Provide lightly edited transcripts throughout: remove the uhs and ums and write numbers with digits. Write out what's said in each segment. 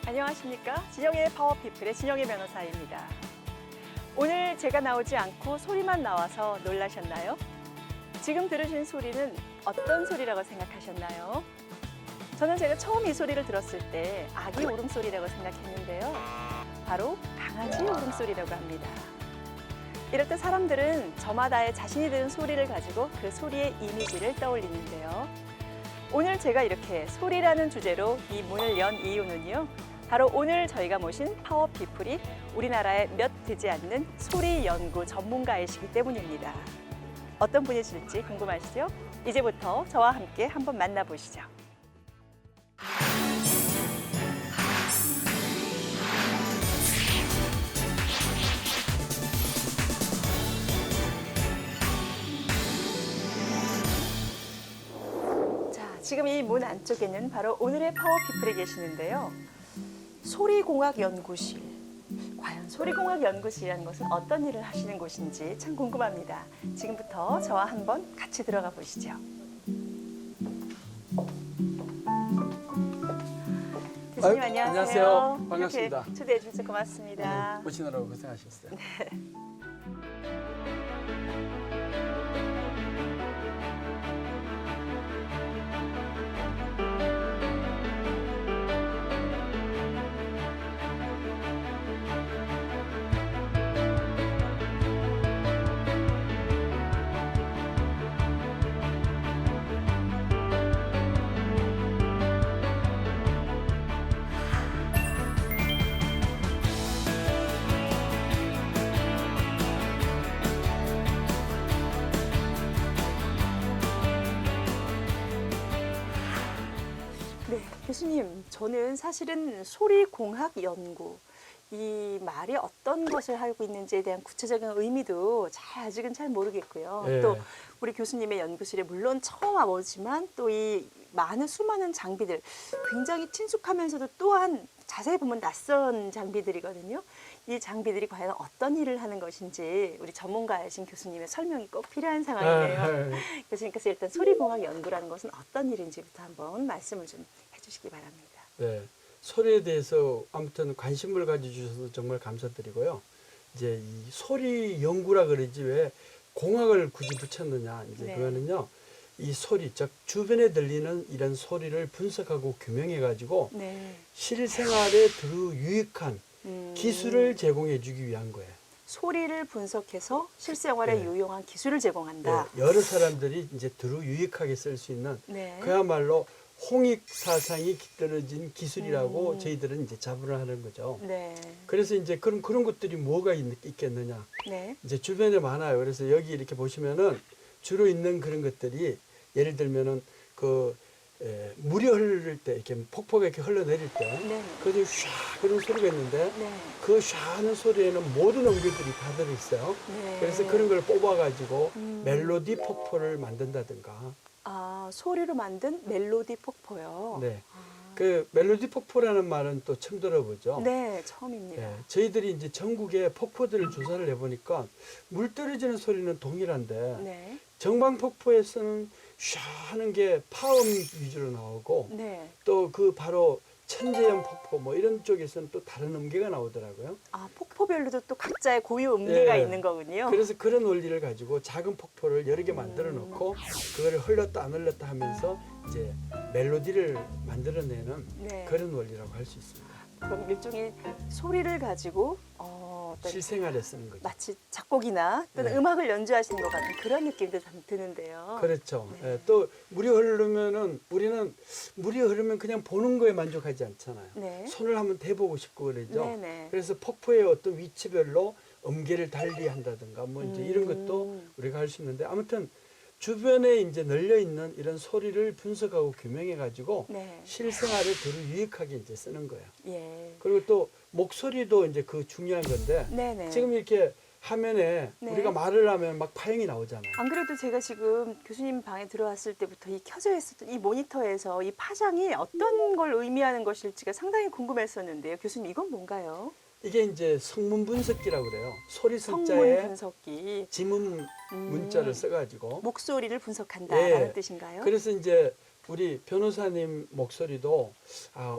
안녕하십니까? 진영의 파워피플의 진영의 변호사입니다. 오늘 제가 나오지 않고 소리만 나와서 놀라셨나요? 지금 들으신 소리는 어떤 소리라고 생각하셨나요? 저는 제가 처음 이 소리를 들었을 때 아기 울음소리라고 생각했는데요. 바로 강아지 울음소리라고 합니다. 이럴 때 사람들은 저마다의 자신이 드는 소리를 가지고 그 소리의 이미지를 떠올리는데요. 오늘 제가 이렇게 소리라는 주제로 이 문을 연 이유는요. 바로 오늘 저희가 모신 파워피플이 우리나라에 몇 되지 않는 소리 연구 전문가이시기 때문입니다. 어떤 분이실지 궁금하시죠? 이제부터 저와 함께 한번 만나보시죠. 자, 지금 이 문 안쪽에는 바로 오늘의 파워피플이 계시는데요. 소리공학연구실. 과연 소리공학연구실이라는 것은 어떤 일을 하시는 곳인지 참 궁금합니다. 지금부터 저와 한번 같이 들어가 보시죠. 교수님 안녕하세요. 안녕하세요. 반갑습니다. 이렇게 초대해 주셔서 고맙습니다. 오시느라고 고생하셨어요. 네, 교수님, 저는 사실은 소리공학 연구, 이 말이 어떤 것을 하고 있는지에 대한 구체적인 의미도 아직은 잘 모르겠고요. 네. 또 우리 교수님의 연구실에 물론 처음 와보지만 또 이 많은 수많은 장비들, 굉장히 친숙하면서도 또한 자세히 보면 낯선 장비들이거든요. 이 장비들이 과연 어떤 일을 하는 것인지 우리 전문가이신 교수님의 설명이 꼭 필요한 상황이네요. 교수님께서 일단 소리공학 연구라는 것은 어떤 일인지부터 한번 말씀을 좀 해주시기 바랍니다. 네, 소리에 대해서 아무튼 관심을 가져주셔서 정말 감사드리고요. 이제 이 소리 연구라 그러지 왜 공학을 굳이 붙였느냐 이제 네. 그거는요. 이 소리, 즉 주변에 들리는 이런 소리를 분석하고 규명해 가지고 네. 실생활에 더 유익한 기술을 제공해 주기 위한 거예요. 소리를 분석해서 실생활에 네. 유용한 기술을 제공한다. 네, 여러 사람들이 이제 더 유익하게 쓸 수 있는 네. 그야말로 홍익 사상이 깃들어진 기술이라고 저희들은 이제 자부를 하는 거죠. 네. 그래서 이제 그런 것들이 뭐가 있겠느냐. 네. 이제 주변에 많아요. 그래서 여기 이렇게 보시면은 주로 있는 그런 것들이 예를 들면은 물이 흐를 때 이렇게 폭포가 이렇게 흘러내릴 때 네. 그래도 샤 그런 소리가 있는데 네. 그 샤하는 소리에는 모든 음계들이 다 들어있어요. 네. 그래서 그런 걸 뽑아가지고 멜로디 폭포를 만든다든가. 아, 소리로 만든 멜로디 폭포요. 네. 그 멜로디 폭포라는 말은 또 처음 들어보죠. 네, 처음입니다. 네, 저희들이 이제 전국에 폭포들을 조사를 해보니까 물 떨어지는 소리는 동일한데 네. 정방폭포에서는 샤 하는 게 파음 위주로 나오고 네. 또 그 바로 천재연 폭포 뭐 이런 쪽에서는 또 다른 음계가 나오더라고요. 아, 폭포별로도 또 각자의 고유 음계가 예. 있는 거군요. 그래서 그런 원리를 가지고 작은 폭포를 여러 개 만들어 놓고 그거를 흘렀다 안 흘렀다 하면서 이제 멜로디를 만들어내는 네. 그런 원리라고 할 수 있습니다. 그럼 일종의 소리를 가지고 어떤 실생활에 쓰는 거죠. 마치 작곡이나 또는 네. 음악을 연주하시는 것 같은 그런 느낌도 드는데요. 그렇죠. 네. 예, 또 물이 흐르면은 우리는 물이 흐르면 그냥 보는 거에 만족하지 않잖아요. 네. 손을 한번 대보고 싶고 그러죠. 네네. 그래서 폭포의 어떤 위치별로 음계를 달리 한다든가 뭐 이제 이런 것도 우리가 할 수 있는데 아무튼 주변에 이제 널려 있는 이런 소리를 분석하고 규명해 가지고 네. 실생활에 더 유익하게 이제 쓰는 거예요. 예. 그리고 또 목소리도 이제 그 중요한 건데 네네. 지금 이렇게 화면에 네. 우리가 말을 하면 막 파형이 나오잖아요. 안 그래도 제가 지금 교수님 방에 들어왔을 때부터 이 켜져 있었던 이 모니터에서 이 파장이 어떤 걸 의미하는 것일지가 상당히 궁금했었는데요. 교수님 이건 뭔가요? 이게 이제 성문 분석기라고 그래요. 소리 성문 성자에 분석기. 지문 문자를 써가지고 목소리를 분석한다라는 예. 뜻인가요? 그래서 이제 우리 변호사님 목소리도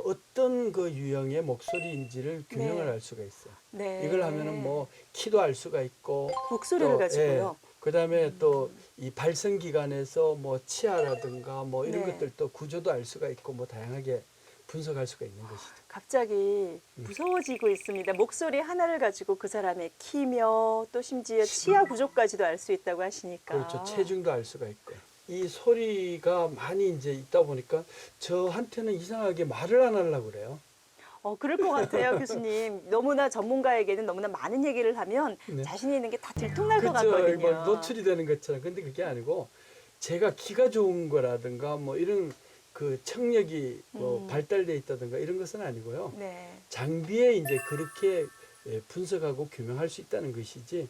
어떤 그 유형의 목소리인지를 규명을 네. 할 수가 있어요. 네. 이걸 하면은 뭐 키도 알 수가 있고 목소리를 또, 가지고요. 그다음에 또 이 발성 기관에서 뭐 치아라든가 뭐 이런 네. 것들도 구조도 알 수가 있고 뭐 다양하게 분석할 수가 있는 것이죠. 갑자기 무서워지고 있습니다. 목소리 하나를 가지고 그 사람의 키며 또 심지어 치아 구조까지도 알 수 있다고 하시니까. 그렇죠. 체중도 알 수가 있고. 이 소리가 많이 이제 있다 보니까 저한테는 이상하게 말을 안 하려고 그래요. 그럴 것 같아요, 교수님. 너무나 전문가에게는 너무나 많은 얘기를 하면 네. 자신이 있는 게 다 들통날 것 그렇죠. 같거든요. 뭐 노출이 되는 것처럼. 근데 그게 아니고 제가 기가 좋은 거라든가 뭐 이런 그 청력이 뭐 발달돼 있다든가 이런 것은 아니고요. 네. 장비에 이제 그렇게 분석하고 규명할 수 있다는 것이지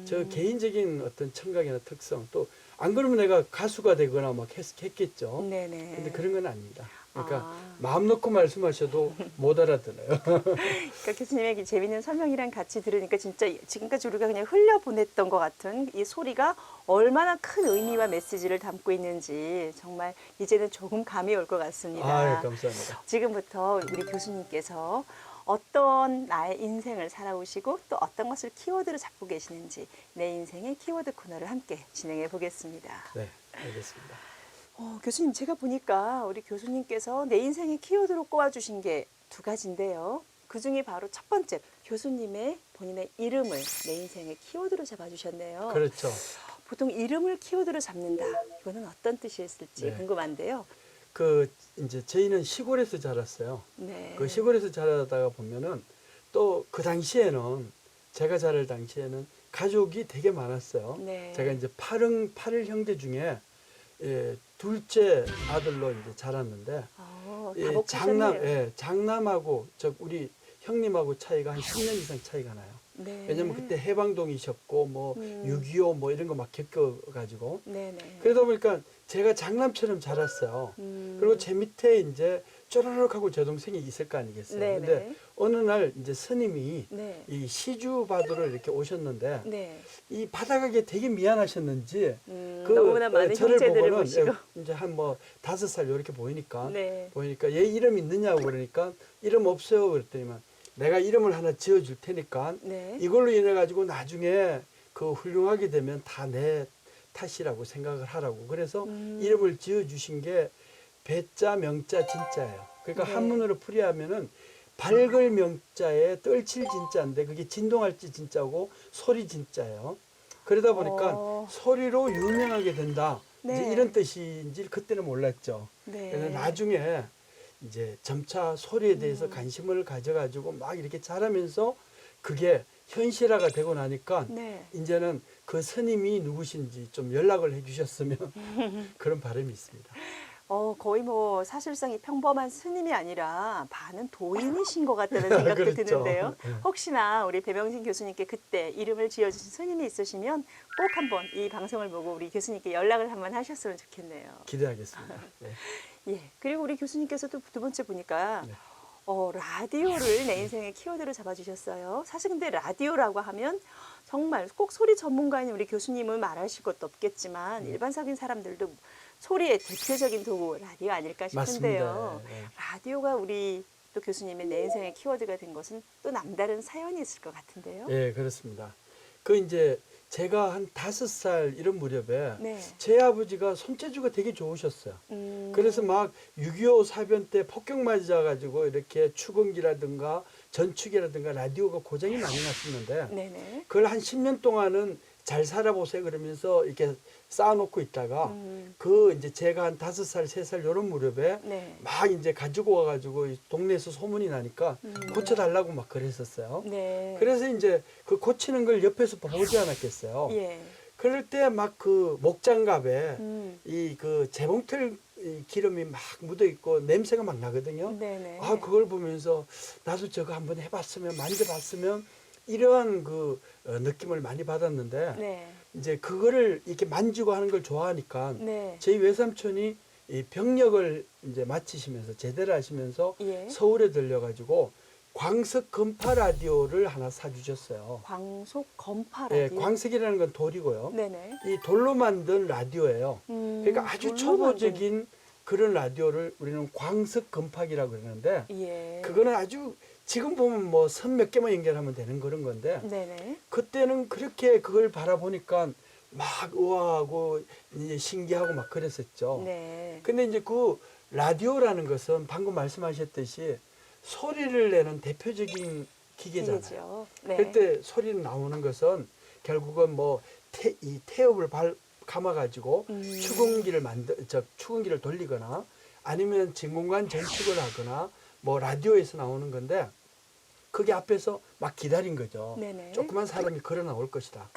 저 개인적인 어떤 청각이나 특성 또 안 그러면 내가 가수가 되거나 막 했겠죠. 네네. 근데 그런 건 아닙니다. 그러니까 아. 마음 놓고 말씀하셔도 못 알아들어요. 그러니까 교수님의 이 재미있는 설명이랑 같이 들으니까 진짜 지금까지 우리가 그냥 흘려보냈던 것 같은 이 소리가 얼마나 큰 의미와 메시지를 담고 있는지 정말 이제는 조금 감이 올 것 같습니다. 아, 감사합니다. 지금부터 우리 교수님께서 어떤 나의 인생을 살아오시고 또 어떤 것을 키워드로 잡고 계시는지 내 인생의 키워드 코너를 함께 진행해 보겠습니다. 네, 알겠습니다. 교수님 제가 보니까 우리 교수님께서 내 인생의 키워드로 꼽아주신 게 두 가지인데요. 그중에 바로 첫 번째 교수님의 본인의 이름을 내 인생의 키워드로 잡아주셨네요. 그렇죠. 보통 이름을 키워드로 잡는다. 이거는 어떤 뜻이었을지 네. 궁금한데요. 그 이제 저희는 시골에서 자랐어요. 네. 그 시골에서 자라다가 보면은 또 그 당시에는 제가 자랄 당시에는 가족이 되게 많았어요. 네. 제가 이제 팔을 형제 중에 둘째 아들로 이제 자랐는데 장남하고 우리 형님하고 차이가 한 10년 이상 차이가 나요. 네. 왜냐면 그때 해방동이셨고 뭐 6.25 뭐 이런 거 막 겪어가지고 네네. 그러다 보니까 제가 장남처럼 자랐어요. 그리고 제 밑에 이제 쪼르륵 하고 제 동생이 있을 거 아니겠어요. 네네. 근데 어느 날 이제 스님이 네. 이 시주 받으러 이렇게 오셨는데 네. 이 받아가기에 되게 미안하셨는지 너무나 많은 저를 형제들을 보고는 모시고. 이제 한 뭐 5살 이렇게 보이니까 네. 얘 이름 있느냐고 그러니까 이름 없어요 그랬더니만 내가 이름을 하나 지어줄 테니까 네. 이걸로 인해 가지고 나중에 그 훌륭하게 되면 다 내 탓이라고 생각을 하라고 그래서 이름을 지어주신 게 배자 명자 진짜예요. 그러니까 네. 한문으로 풀이하면은 밝을 명자에 떨칠 진짜인데 그게 진동할지 진짜고 소리 진짜예요. 그러다 보니까 소리로 유명하게 된다. 네. 이제 이런 뜻인지 그때는 몰랐죠. 네. 그래서 나중에 이제 점차 소리에 대해서 관심을 가져가지고 막 이렇게 자라면서 그게 현실화가 되고 나니까 네. 이제는 그 스님이 누구신지 좀 연락을 해주셨으면 그런 바람이 있습니다. 거의 뭐 사실상 이 평범한 스님이 아니라 반은 도인이신 것 같다는 생각도 그렇죠. 드는데요. 네. 혹시나 우리 배명진 교수님께 그때 이름을 지어주신 스님이 있으시면 꼭 한번 이 방송을 보고 우리 교수님께 연락을 한번 하셨으면 좋겠네요. 기대하겠습니다. 네. 예. 그리고 우리 교수님께서도 두 번째 보니까 네. 라디오를 내 인생의 키워드로 잡아주셨어요. 사실 근데 라디오라고 하면 정말 꼭 소리 전문가인 우리 교수님은 말하실 것도 없겠지만 일반적인 사람들도 소리의 대표적인 도구 라디오 아닐까 싶은데요. 맞습니다. 네. 라디오가 우리 또 교수님의 내 인생의 키워드가 된 것은 또 남다른 사연이 있을 것 같은데요. 예, 그렇습니다. 그 이제 제가 한 5살 이런 무렵에 네. 제 아버지가 손재주가 되게 좋으셨어요. 그래서 막 6.25 사변 때 폭격 맞아가지고 이렇게 축음기라든가 전축이라든가 라디오가 고장이 많이 났었는데 네네. 그걸 한 10년 동안은 잘 살아보세요 그러면서 이렇게 쌓아놓고 있다가 그 이제 제가 한 5살, 3살 이런 무렵에 네. 막 이제 가지고 와가지고 이 동네에서 소문이 나니까 고쳐달라고 막 그랬었어요. 네. 그래서 이제 그 고치는 걸 옆에서 보지 않았겠어요. 예. 그럴 때 막 그 목장갑에 이 그 재봉틀 기름이 막 묻어 있고 냄새가 막 나거든요. 네네. 아, 그걸 보면서 나도 저거 한번 해봤으면 만져봤으면 이런 그 느낌을 많이 받았는데 네. 이제 그거를 이렇게 만지고 하는 걸 좋아하니까 네. 저희 외삼촌이 이 병력을 이제 마치시면서 제대를 하시면서 예. 서울에 들려가지고 광석 건파 라디오를 하나 사주셨어요. 광속 건파 예, 라디오. 광석이라는 건 돌이고요. 네네. 이 돌로 만든 라디오예요. 그러니까 아주 돌로 초보적인 그런 라디오를 우리는 광석 건파기라고 그러는데 예. 그거는 아주 지금 보면 뭐 선 몇 개만 연결하면 되는 그런 건데 네네. 그때는 그렇게 그걸 바라보니까 막 우아하고 이제 신기하고 막 그랬었죠. 네. 근데 이제 그 라디오라는 것은 방금 말씀하셨듯이 소리를 내는 대표적인 기계잖아요. 기계죠. 네. 그때 소리 나오는 것은 결국은 뭐 이 태엽을 감아가지고 추궁기를 돌리거나 아니면 진공관 전축을 하거나 뭐 라디오에서 나오는 건데 그게 앞에서 막 기다린 거죠. 네네. 조그만 사람이 걸어 나올 것이다.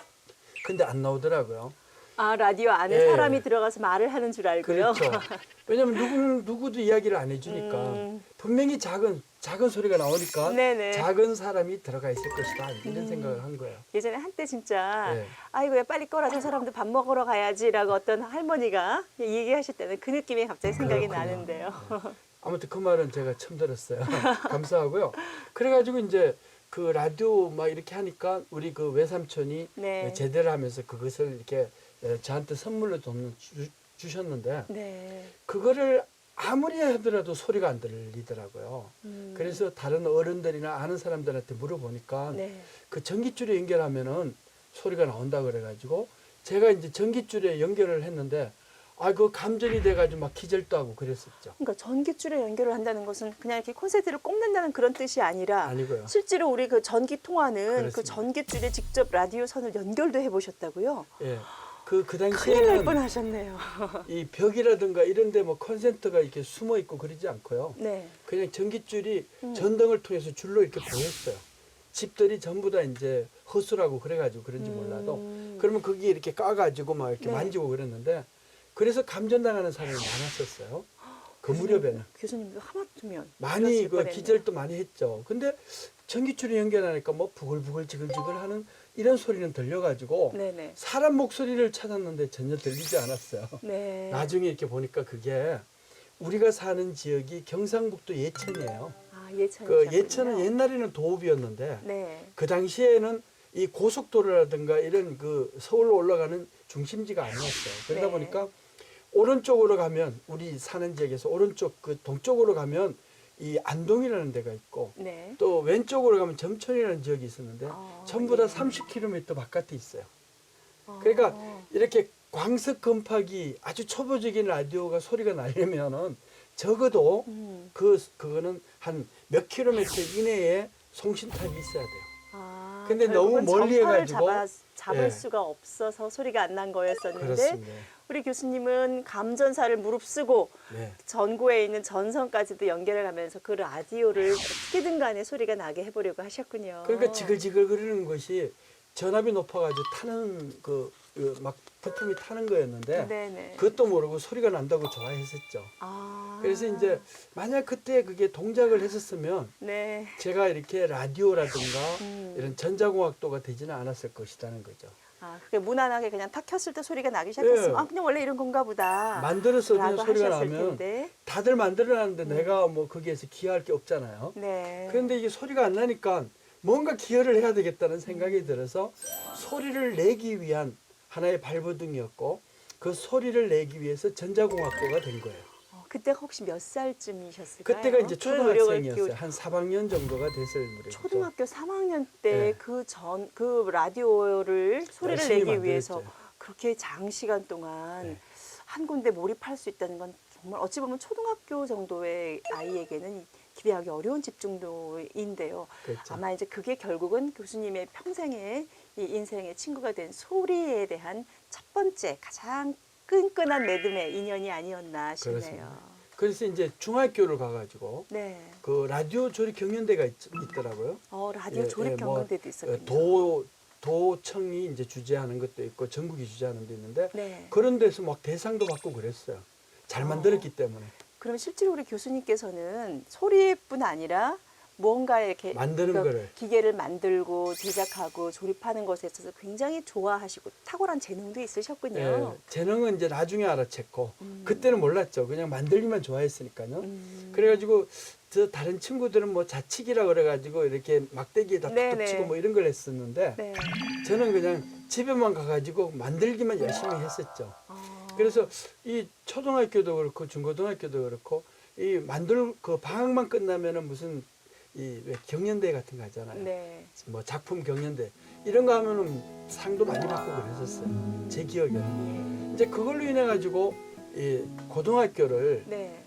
근데 안 나오더라고요. 아, 라디오 안에 예. 사람이 들어가서 말을 하는 줄 알고요. 그렇죠. 왜냐면 누구도 이야기를 안 해주니까 분명히 작은 소리가 나오니까 네네. 작은 사람이 들어가 있을 것이다. 이런 생각을 한 거예요. 예전에 한때 진짜 네. 아이고야 빨리 꺼라 저 사람도 밥 먹으러 가야지라고 어떤 할머니가 얘기하실 때는 그 느낌이 갑자기 생각이 그렇군요. 나는데요. 네. 아무튼 그 말은 제가 처음 들었어요. 감사하고요. 그래가지고 이제 그 라디오 막 이렇게 하니까 우리 그 외삼촌이 네. 제대를 하면서 그것을 이렇게 저한테 선물로 주셨는데 네. 그거를 아무리 하더라도 소리가 안 들리더라고요. 그래서 다른 어른들이나 아는 사람들한테 물어보니까 네. 그 전깃줄에 연결하면은 소리가 나온다 그래가지고 제가 이제 전깃줄에 연결을 했는데 그 감전이 돼가지고 막 기절도 하고 그랬었죠. 그러니까 전기줄에 연결을 한다는 것은 그냥 이렇게 콘센트를 꼽는다는 그런 뜻이 아니라 아니고요. 실제로 우리 그 전기 통화는 그 그렇습니다. 전기줄에 직접 라디오 선을 연결도 해보셨다고요? 예. 그 큰일 날 당시에는 뻔하셨네요. 이 벽이라든가 이런데 뭐 콘센트가 이렇게 숨어 있고 그러지 않고요. 네. 그냥 전깃줄이 전등을 통해서 줄로 이렇게 보였어요. 집들이 전부 다 이제 허수라고 그래가지고 그런지 몰라도 그러면 거기에 이렇게 까가지고 막 이렇게 네. 만지고 그랬는데 그래서 감전당하는 사람이 많았었어요. 그 무렵에는 교수님도 하마터면 많이 그러실 그 뻔했네요. 기절도 많이 했죠. 근데 전기줄이 연결하니까 뭐 부글부글 지글지글하는 이런 소리는 들려가지고 네네. 사람 목소리를 찾았는데 전혀 들리지 않았어요. 네. 나중에 이렇게 보니까 그게 우리가 사는 지역이 경상북도 예천이에요. 아, 예천이. 그 예천은 옛날에는 도읍이었는데 네. 그 당시에는 이 고속도로라든가 이런 그 서울로 올라가는 중심지가 아니었어요. 그러다 네. 보니까 오른쪽으로 가면 우리 사는 지역에서 오른쪽 그 동쪽으로 가면 이 안동이라는 데가 있고 네. 또 왼쪽으로 가면 점촌이라는 지역이 있었는데 전부 다 예. 30km 바깥에 있어요. 아. 그러니까 이렇게 광석 건파기 아주 초보적인 라디오가 소리가 나려면은 적어도 그거는 한 몇 킬로미터 이내에 송신탑이 있어야 돼요. 아, 근데 너무 결국은 멀리 전파를 해가지고 잡을 예. 수가 없어서 소리가 안 난 거였었는데 그렇습니다. 우리 교수님은 감전사를 무릅쓰고 네. 전구에 있는 전선까지도 연결을 하면서 그 라디오를 어떻게든 간에 소리가 나게 해보려고 하셨군요. 그러니까 지글지글 거리는 것이 전압이 높아가지고 타는 막 부품이 타는 거였는데 네네. 그것도 모르고 소리가 난다고 좋아했었죠. 아. 그래서 이제 만약 그때 그게 동작을 했었으면 네. 제가 이렇게 라디오라든가 음. 이런 전자공학도가 되지는 않았을 것이라는 거죠. 아, 그게 무난하게 그냥 탁 켰을 때 소리가 나기 시작했으면 예. 아, 그냥 원래 이런 건가 보다. 만들어서 그냥 라고 소리가 하셨을 나면 텐데. 다들 만들어놨는데 내가 뭐 거기에서 기여할 게 없잖아요. 네. 그런데 이게 소리가 안 나니까 뭔가 기여를 해야 되겠다는 생각이 들어서 소리를 내기 위한 하나의 발버둥이었고 그 소리를 내기 위해서 전자공학도가 된 거예요. 그때가 혹시 몇 살쯤이셨을까요? 그때가 이제 그 노력을 초등학생이었어요. 한 3학년 정도가 됐을 무렵이죠. 초등학교 3학년 때 네. 그 라디오를 소리를 열심히 내기 위해서 만들었죠. 그렇게 장시간 동안 네. 한 군데 몰입할 수 있다는 건 정말 어찌 보면 초등학교 정도의 아이에게는 기대하기 어려운 집중도인데요. 그렇죠. 아마 이제 그게 결국은 교수님의 평생의 이 인생의 친구가 된 소리에 대한 첫 번째 가장 끈끈한 매듭의 인연이 아니었나 싶네요. 그렇습니다. 그래서 이제 중학교를 가가지고 네. 그 라디오 조립 경연대가 있더라고요. 라디오 예, 조립 예, 뭐, 경연대도 있었군요. 도청이 이제 주재하는 것도 있고 전국이 주재하는 데 있는데 네. 그런 데서 막 대상도 받고 그랬어요. 잘 만들었기 때문에 그럼 실제로 우리 교수님께서는 소리뿐 아니라 무언가 이렇게 만드는 그 거를 기계를 만들고 제작하고 조립하는 것에 있어서 굉장히 좋아하시고 탁월한 재능도 있으셨군요. 예, 재능은 이제 나중에 알아챘고 그때는 몰랐죠. 그냥 만들기만 좋아했으니까요. 그래가지고 저 다른 친구들은 뭐 자치기라 그래가지고 이렇게 막대기에다 툭툭 네네. 치고 뭐 이런 걸 했었는데 네. 저는 그냥 집에만 가가지고 만들기만 열심히 했었죠. 그래서 이 초등학교도 그렇고 중고등학교도 그렇고 이 그 방학만 끝나면은 무슨 이 왜 경연대 같은 거 하잖아요. 네. 뭐 작품 경연대 이런 거 하면은 상도 많이 받고 그랬었어요. 제 기억에는. 예. 이제 그걸로 인해 가지고 이 고등학교를 네.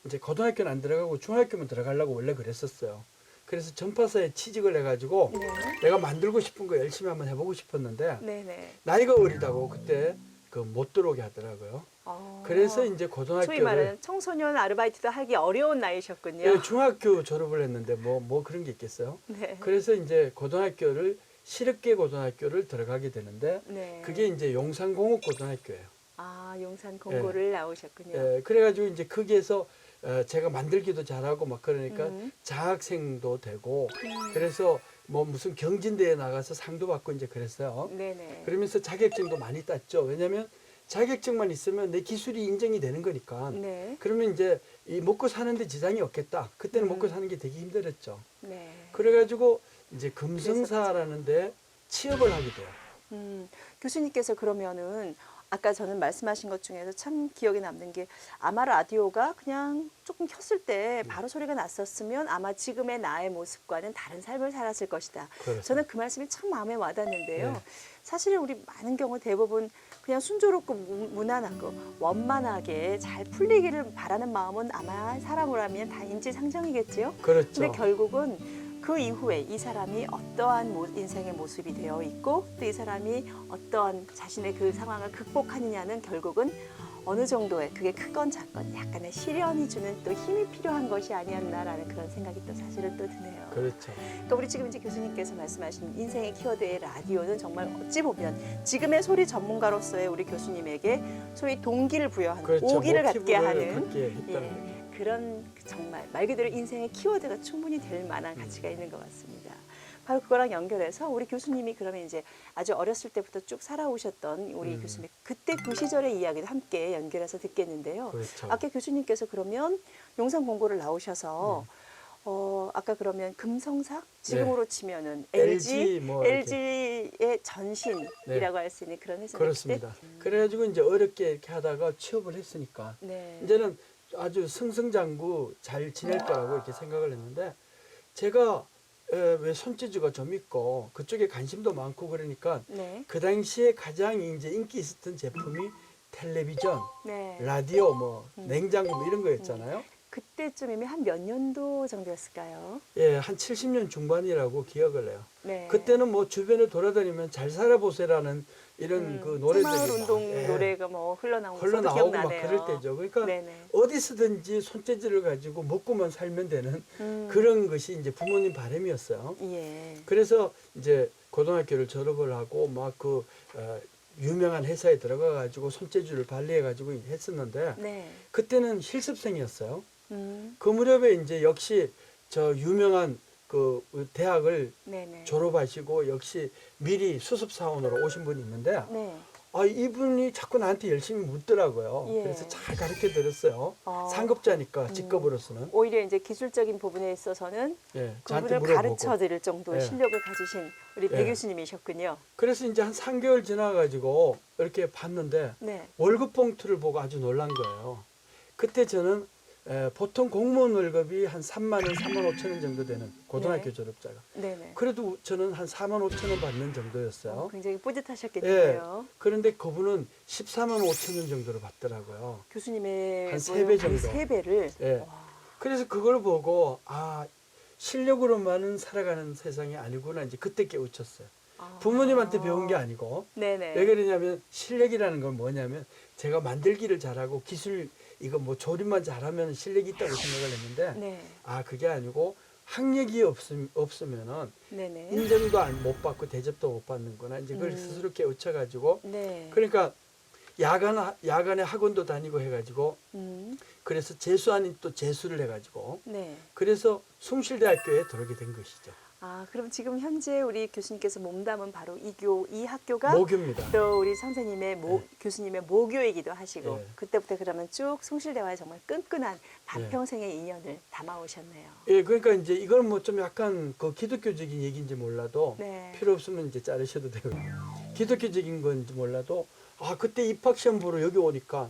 이제 고등학교는 안 들어가고 중학교만 들어가려고 원래 그랬었어요. 그래서 전파사에 취직을 해가지고 네. 내가 만들고 싶은 거 열심히 한번 해보고 싶었는데 네네. 나이가 어리다고 그때 그 못 들어오게 하더라고요. 그래서 이제 소위 고등학교를 말하는 청소년 아르바이트도 하기 어려운 나이셨군요. 예, 중학교 졸업을 했는데 뭐 그런 게 있겠어요. 네. 그래서 이제 고등학교를 시륵계 고등학교를 들어가게 되는데 네. 그게 이제 용산공업고등학교예요. 아, 용산 공고를 나오셨군요. 예, 그래가지고 이제 거기에서 제가 만들기도 잘하고 막 그러니까 음. 장학생도 되고 그래서 뭐 무슨 경진대회 나가서 상도 받고 이제 그랬어요. 네네. 그러면서 자격증도 많이 땄죠. 왜냐하면 자격증만 있으면 내 기술이 인정이 되는 거니까. 네. 그러면 이제 이 먹고 사는데 지장이 없겠다. 그때는 음. 먹고 사는 게 되게 힘들었죠. 네. 그래가지고 이제 금성사라는 데 취업을 하게 돼요. 교수님께서 그러면은 아까 저는 말씀하신 것 중에서 참 기억에 남는 게 아마 라디오가 그냥 조금 켰을 때 바로 소리가 났었으면 아마 지금의 나의 모습과는 다른 삶을 살았을 것이다. 그렇습니다. 저는 그 말씀이 참 마음에 와닿는데요. 네. 사실은 우리 많은 경우 대부분 그냥 순조롭고 무난하고 원만하게 잘 풀리기를 바라는 마음은 아마 사람으로라면 다 인지상정이겠지요. 그렇죠. 근데 결국은 그 이후에 이 사람이 어떠한 인생의 모습이 되어 있고 또 이 사람이 어떠한 자신의 그 상황을 극복하느냐는 결국은 어느 정도의 그게 크건 작건 약간의 시련이 주는 또 힘이 필요한 것이 아니었나라는 그런 생각이 또 사실은 또 드네요. 그렇죠. 그러니까 우리 지금 이제 교수님께서 말씀하신 인생의 키워드의 라디오는 정말 어찌 보면 지금의 소리 전문가로서의 우리 교수님에게 소위 동기를 부여하는 그렇죠. 오기를 갖게 모티브를 하는 갖게 했다는 거죠. 그런 정말 말 그대로 인생의 키워드가 충분히 될 만한 가치가 있는 것 같습니다. 바로 그거랑 연결해서 우리 교수님이 그러면 이제 아주 어렸을 때부터 쭉 살아오셨던 우리 교수님 그때 그 시절의 이야기도 함께 연결해서 듣겠는데요. 그렇죠. 아까 교수님께서 그러면 용산 공고를 나오셔서 아까 그러면 금성사 지금으로 치면은 LG 뭐 이렇게. LG의 전신이라고 할 수 있는 그런 회사 그렇습니다. 그래가지고 이제 어렵게 이렇게 하다가 취업을 했으니까 네. 이제는 아주 승승장구 잘 지낼 거라고 이렇게 생각을 했는데 제가 왜 손재주가 좀 있고 그쪽에 관심도 많고 그러니까 네. 그 당시에 가장 이제 인기 있었던 제품이 텔레비전, 네. 라디오, 뭐 냉장고 뭐 이런 거였잖아요. 그때쯤이면 한 몇 년도 정도였을까요? 예, 한 70년 중반이라고 기억을 해요. 네. 그때는 뭐 주변에 돌아다니면 잘 살아보세라는 이런 그 노래들이 새마을 막, 운동 예, 노래가 뭐 흘러나온 것도 흘러나오고 막 기억나네요. 그럴 때죠. 그러니까 네네. 어디서든지 손재주를 가지고 먹고만 살면 되는 그런 것이 이제 부모님 바람이었어요. 예. 그래서 이제 고등학교를 졸업을 하고 막 그 유명한 회사에 들어가 가지고 손재주를 발휘해 가지고 했었는데 네. 그때는 실습생이었어요. 음. 그 무렵에 이제 역시 저 유명한 그 대학을 네네. 졸업하시고 역시 미리 수습 사원으로 오신 분이 있는데 네. 이분이 자꾸 나한테 열심히 묻더라고요. 예. 그래서 잘 가르쳐 드렸어요. 상급자니까 직급으로서는. 오히려 이제 기술적인 부분에 있어서는 예, 저한테 그분을 물어보고. 가르쳐 드릴 정도의 예. 실력을 가지신 우리 배 예. 교수님이셨군요. 그래서 이제 한 3개월 지나가지고 이렇게 봤는데 네. 월급 봉투를 보고 아주 놀란 거예요. 그때 저는 보통 공무원 월급이 한 3만 원, 3만 5천 원 정도 되는 고등학교 네. 졸업자가. 네네. 그래도 저는 한 4만 5천 원 받는 정도였어요. 굉장히 예. 뿌듯하셨겠네요. 그런데 그분은 14만 5천 원 정도를 받더라고요. 교수님의 한 3배 정도. 3배를. 예. 그래서 그걸 보고 실력으로만은 살아가는 세상이 아니구나 이제 그때 깨우쳤어요. 부모님한테 배운 게 아니고 네네. 왜 그러냐면 실력이라는 건 뭐냐면 제가 만들기를 잘하고 기술 이거 뭐 조립만 잘하면 실력이 있다고 생각을 했는데 네. 그게 아니고 학력이 없으면은 네네. 인정도 못 받고 대접도 못 받는구나 이제 그걸 스스로 깨우쳐가지고 네. 그러니까 야간에 학원도 다니고 해가지고 그래서 재수 아닌 또 재수를 해가지고 네. 그래서 숭실대학교에 들어오게 된 것이죠. 그럼 지금 현재 우리 교수님께서 몸담은 바로 이 학교가 모교입니다. 또 우리 선생님의 교수님의 모교이기도 하시고 네. 그때부터 그러면 쭉 숭실대와의 정말 끈끈한 반평생의 인연을 담아오셨네요. 예, 그러니까 이제 이걸 뭐 좀 약간 그 기독교적인 얘기인지 몰라도 네. 필요 없으면 이제 자르셔도 되고 기독교적인 건지 몰라도 아, 그때 입학시험 보러 여기 오니까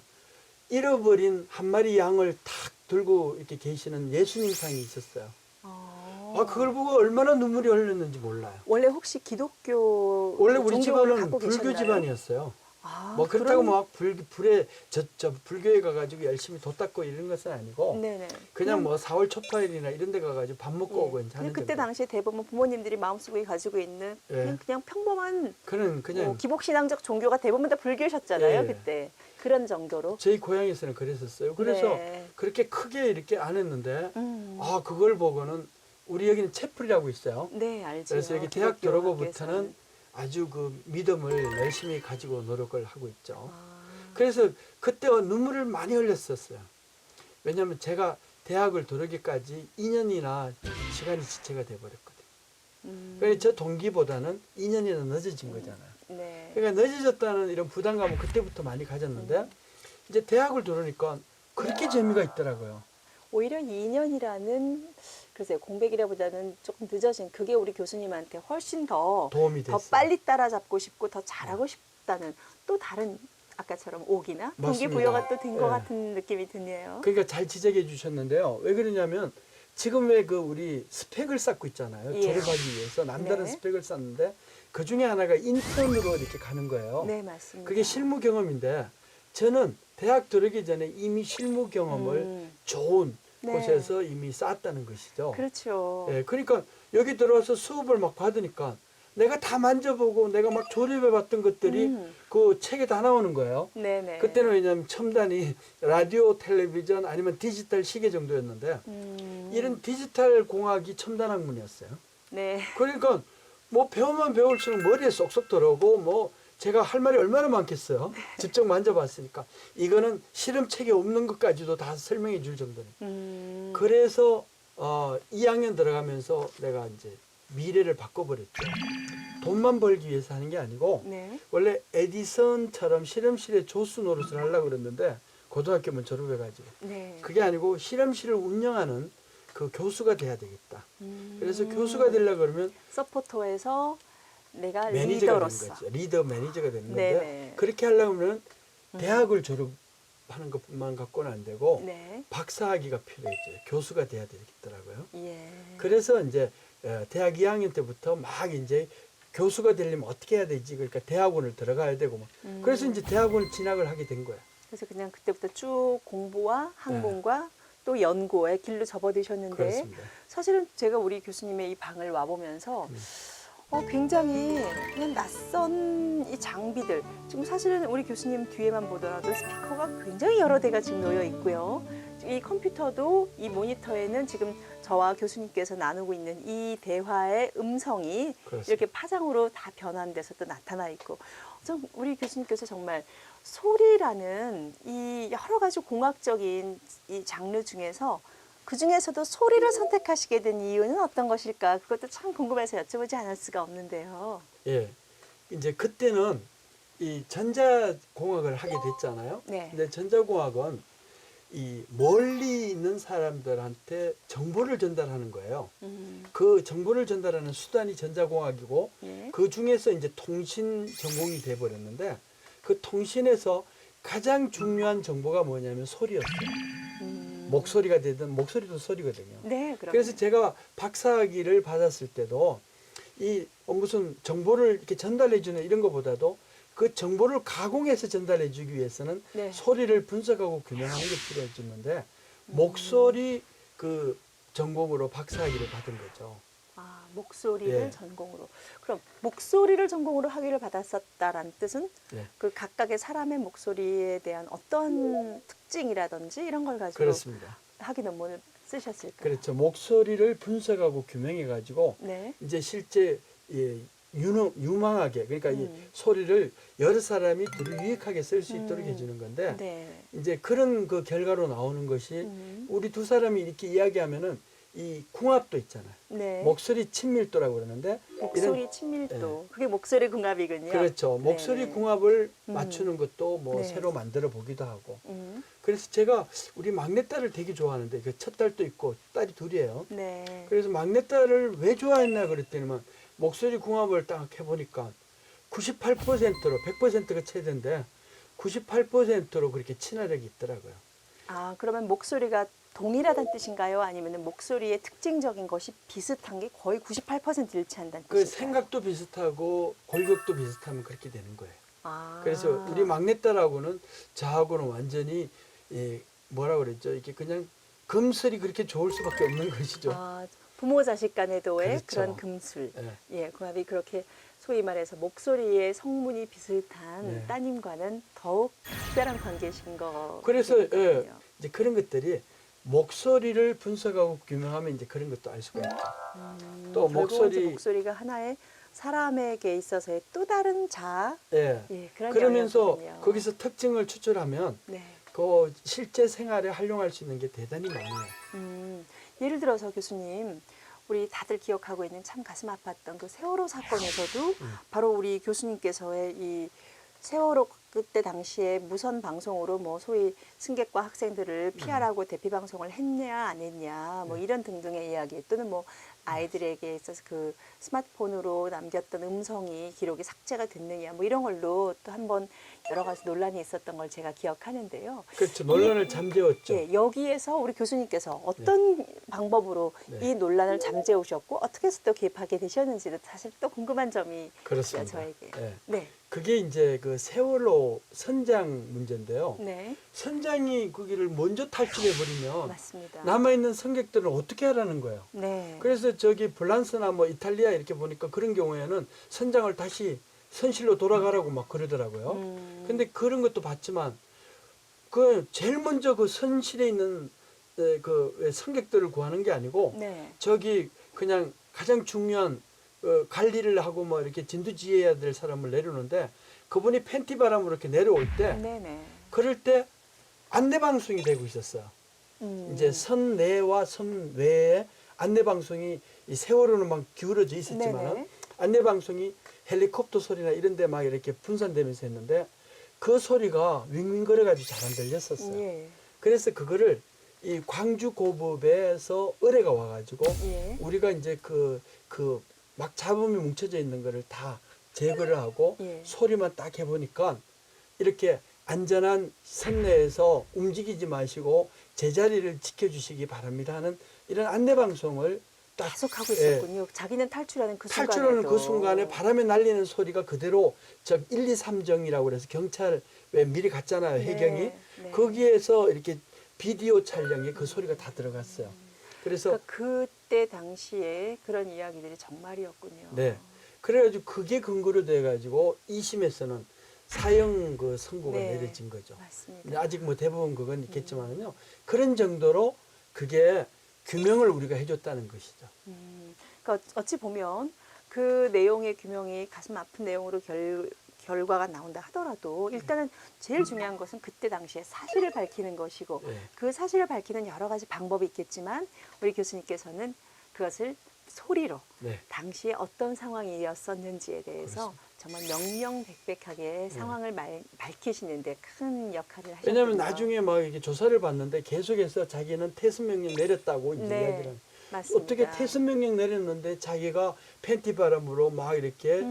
잃어버린 한 마리 양을 탁 들고 이렇게 계시는 예수님상이 있었어요. 아, 그걸 보고 얼마나 눈물이 흘렸는지 몰라요. 원래 혹시 기독교 원래 우리 종교를 집안은 갖고 불교 계셨나요? 집안이었어요. 아, 뭐 그렇다고 그런- 막 불에 저 불교에 가가지고 열심히 도 닦고 이런 것은 아니고 네네. 그냥 뭐 4월 초파일이나 이런 데 가가지고 밥 먹고 오고 이제 그냥 하는 그때 정도. 당시에 대부분 부모님들이 마음속에 가지고 있는 예. 그냥 평범한 그냥 기복신앙적 종교가 대부분 다 불교셨잖아요. 예. 그때 그런 정도로. 저희 고향에서는 그랬었어요. 그래서 네. 그렇게 크게 이렇게 안 했는데 음. 아, 그걸 보고는 우리 여기는 채플이라고 있어요. 네, 알죠. 그래서 여기 대학 기독교 들어오고부터는 학교에서는. 아주 그 믿음을 열심히 가지고 노력을 하고 있죠. 아. 그래서 그때 눈물을 많이 흘렸었어요. 왜냐하면 제가 대학을 들어오기까지 2년이나 시간이 지체가 돼버렸거든요. 그래서 저 동기보다는 2년이나 늦어진 거잖아요. 네. 그러니까 늦어졌다는 이런 부담감은 그때부터 많이 가졌는데 이제 대학을 들어오니까 그렇게 재미가 있더라고요. 오히려 2년이라는 글쎄요, 공백이라보다는 조금 늦어진 그게 우리 교수님한테 훨씬 더 도움이 됐어요. 빨리 따라잡고 싶고 더 잘하고 싶다는 또 다른 아까처럼 옥이나 맞습니다. 동기부여가 또 된 것 예. 같은 느낌이 드네요. 그러니까 잘 지적해 주셨는데요. 왜 그러냐면 지금 왜 그 우리 스펙을 쌓고 있잖아요. 예. 졸업하기 위해서 남다른 네. 스펙을 쌓는데 그 중에 하나가 인턴으로 이렇게 가는 거예요. 네, 맞습니다. 그게 실무 경험인데 저는 대학 들어오기 전에 이미 실무 경험을 좋은 네. 곳에서 이미 쌓았다는 것이죠. 그렇죠. 예, 그러니까 여기 들어와서 수업을 막 받으니까 내가 다 만져보고 내가 막 조립해 봤던 것들이 그 책에 다 나오는 거예요. 네네. 그때는 왜냐하면 첨단이 라디오, 텔레비전 아니면 디지털 시계 정도였는데 이런 디지털 공학이 첨단 학문이었어요. 네. 그러니까 뭐 배우면 배울수록 머리에 쏙쏙 들어오고 뭐 제가 할 말이 얼마나 많겠어요. 직접 만져봤으니까 이거는 실험책에 없는 것까지도 다 설명해 줄 정도는. 그래서 2학년 들어가면서 내가 이제 미래를 바꿔버렸죠. 돈만 벌기 위해서 하는 게 아니고 네. 원래 에디슨처럼 실험실에 조수 노릇을 하려고 그랬는데 고등학교만 졸업해가지고 네. 그게 아니고 실험실을 운영하는 그 교수가 돼야 되겠다. 그래서 교수가 되려고 그러면 서포터에서 내가 매니저가 되는 리더로서. 거죠. 리더 매니저가 되는 건데 네네. 그렇게 하려면 대학을 졸업하는 것만 갖고는 안 되고 네. 박사학위가 필요했죠. 교수가 돼야 되겠더라고요. 예. 그래서 이제 대학 2학년 때부터 막 이제 교수가 되려면 어떻게 해야 되지? 그러니까 대학원을 들어가야 되고 막. 그래서 이제 대학원 진학을 하게 된 거예요. 그래서 그냥 그때부터 쭉 공부와 항공과 또 연구의 길로 접어드셨는데 그렇습니다. 사실은 제가 우리 교수님의 이 방을 와보면서 굉장히 그냥 낯선 이 장비들 지금 사실은 우리 교수님 뒤에만 보더라도 스피커가 굉장히 여러 대가 지금 놓여 있고요. 이 컴퓨터도 이 모니터에는 지금 저와 교수님께서 나누고 있는 이 대화의 음성이 그렇습니다. 이렇게 파장으로 다 변환돼서 또 나타나 있고 우리 교수님께서 정말 소리라는 이 여러 가지 공학적인 이 장르 중에서 그 중에서도 소리를 선택하시게 된 이유는 어떤 것일까? 그것도 참 궁금해서 여쭤보지 않을 수가 없는데요. 예. 이제 그때는 이 전자공학을 하게 됐잖아요. 네. 근데 전자공학은 이 멀리 있는 사람들한테 정보를 전달하는 거예요. 그 정보를 전달하는 수단이 전자공학이고 예. 그 중에서 이제 통신 전공이 돼 버렸는데 그 통신에서 가장 중요한 정보가 뭐냐면 소리였어요. 목소리가 되든 목소리도 소리거든요. 네, 그럼. 그래서 제가 박사학위를 받았을 때도 이 무슨 정보를 이렇게 전달해 주는 이런 것보다도 그 정보를 가공해서 전달해 주기 위해서는 네. 소리를 분석하고 규명하는 게 필요해졌는데 목소리 그 전공으로 박사학위를 받은 거죠. 아, 목소리를 예. 전공으로. 그럼 목소리를 전공으로 학위를 받았었다라는 뜻은 예. 그 각각의 사람의 목소리에 대한 어떤 특징이라든지 이런 걸 가지고 그렇습니다. 학위 논문을 쓰셨을까요? 그렇죠. 목소리를 분석하고 규명해 가지고 네. 이제 실제 유망하게 그러니까 이 소리를 여러 사람이 들을 유익하게 쓸 수 있도록 해주는 건데 네. 이제 그런 그 결과로 나오는 것이 우리 두 사람이 이렇게 이야기하면은 이 궁합도 있잖아요. 네. 목소리 친밀도라고 그러는데 목소리 이런- 친밀도. 그게 목소리 궁합이군요. 그렇죠. 목소리 네. 궁합을 맞추는 것도 뭐 네. 새로 만들어 보기도 하고. 음. 그래서 제가 우리 막내딸을 되게 좋아하는데 그 첫 딸도 있고 딸이 둘이에요. 네. 그래서 막내딸을 왜 좋아했나 그랬더니만 목소리 궁합을 딱 해보니까 98%로 100%가 최대인데 98%로 그렇게 친화력이 있더라고요. 아, 그러면 목소리가 동일하다는 뜻인가요? 아니면 목소리의 특징적인 것이 비슷한 게 거의 98% 일치한다는 그 뜻인가요? 생각도 비슷하고 골격도 비슷하면 그렇게 되는 거예요. 아. 그래서 우리 막내딸하고는 저하고는 완전히 뭐라 그랬죠? 이게 그냥 금슬이 그렇게 좋을 수밖에 없는 것이죠. 아, 부모 자식 간에도의 그렇죠. 그런 금술. 예. 예, 궁합이 그렇게 소위 말해서 목소리의 성문이 비슷한 네. 따님과는 더욱 특별한 관계신 거. 그래서 이제 그런 것들이 목소리를 분석하고 규명하면 이제 그런 것도 알 수가 있죠. 또 목소리가 하나의 사람에게 있어서의 또 다른 자아. 예. 예, 그런 그러면서 영역이군요. 거기서 특징을 추출하면 네. 그 실제 생활에 활용할 수 있는 게 대단히 많아요. 예를 들어서 교수님, 우리 다들 기억하고 있는 참 가슴 아팠던 그 세월호 사건에서도 바로 우리 교수님께서의 이 세월호 그때 당시에 무선 방송으로 뭐 소위 승객과 학생들을 피하라고 대피 방송을 했냐 안 했냐 뭐 이런 등등의 이야기 또는 뭐 아이들에게 있어서 그 스마트폰으로 남겼던 음성이 기록이 삭제가 됐느냐 뭐 이런 걸로 또 한번 여러 가지 논란이 있었던 걸 제가 기억하는데요. 그렇죠. 논란을 잠재웠죠. 예, 여기에서 우리 교수님께서 어떤 방법으로 네. 이 논란을 잠재우셨고 어떻게 해서 또 개입하게 되셨는지도 사실 또 궁금한 점이 그렇습니다. 있어요, 저에게. 예. 네. 그게 이제 그 세월호 선장 문제인데요. 네. 선장이 거기를 먼저 탈출해 버리면 맞습니다. 남아 있는 승객들은 어떻게 하라는 거예요. 네. 그래서 저기 프랑스나 뭐 이탈리아 이렇게 보니까 그런 경우에는 선장을 다시 선실로 돌아가라고 막 그러더라고요. 근데 그런 것도 봤지만 그 제일 먼저 그 선실에 있는 그 승객들을 구하는 게 아니고 네. 저기 그냥 가장 중요한 관리를 하고 뭐 이렇게 진두지휘해야 될 사람을 내려오는데 그분이 팬티 바람으로 이렇게 내려올 때 네네. 그럴 때 안내 방송이 되고 있었어요. 이제 선 내와 선 외에 안내 방송이 이 세월호는 막 기울어져 있었지만 네네. 안내 방송이 헬리콥터 소리나 이런 데 막 이렇게 분산되면서 했는데 그 소리가 윙윙거려가지고 잘 안 들렸었어요. 예. 그래서 그거를 이 광주 고법에서 의뢰가 와가지고 예. 우리가 이제 그 막 잡음이 뭉쳐져 있는 거를 다 제거를 하고 예. 소리만 딱 해보니까 이렇게 안전한 선내에서 움직이지 마시고 제자리를 지켜주시기 바랍니다 하는 이런 안내 방송을 딱 계속 하고 있었군요. 자기는 탈출하는 그 순간에. 탈출하는 그 순간에 바람에 날리는 소리가 그대로 저 123정이라고 그래서 경찰 왜 미리 갔잖아요. 해경이. 네. 거기에서 이렇게 비디오 촬영에 그 소리가 다 들어갔어요. 그래서 그러니까 그때 당시에 그런 이야기들이 정말이었군요. 네. 그래가지고 그게 근거로 돼가지고 2심에서는 사형 그 선고가 네. 내려진 거죠. 맞습니다. 근데 아직 뭐 대법원 그건 있겠지만은요. 그런 정도로 그게 규명을 우리가 해줬다는 것이죠. 그러니까 어찌 보면 그 내용의 규명이 가슴 아픈 내용으로 결과가 나온다 하더라도 일단은 제일 중요한 것은 그때 당시에 사실을 밝히는 것이고 네. 그 사실을 밝히는 여러 가지 방법이 있겠지만 우리 교수님께서는 그것을 소리로 네. 당시에 어떤 상황이었었는지에 대해서 그렇습니다. 정말 명명백백하게 상황을 밝히시는데 큰 역할을 하셨군요. 왜냐하면 나중에 막 이렇게 조사를 받는데 계속해서 자기는 퇴선 명령 내렸다고 이제 네. 이야기를 맞습니다. 어떻게 퇴선 명령 내렸는데 자기가 팬티 바람으로 막 이렇게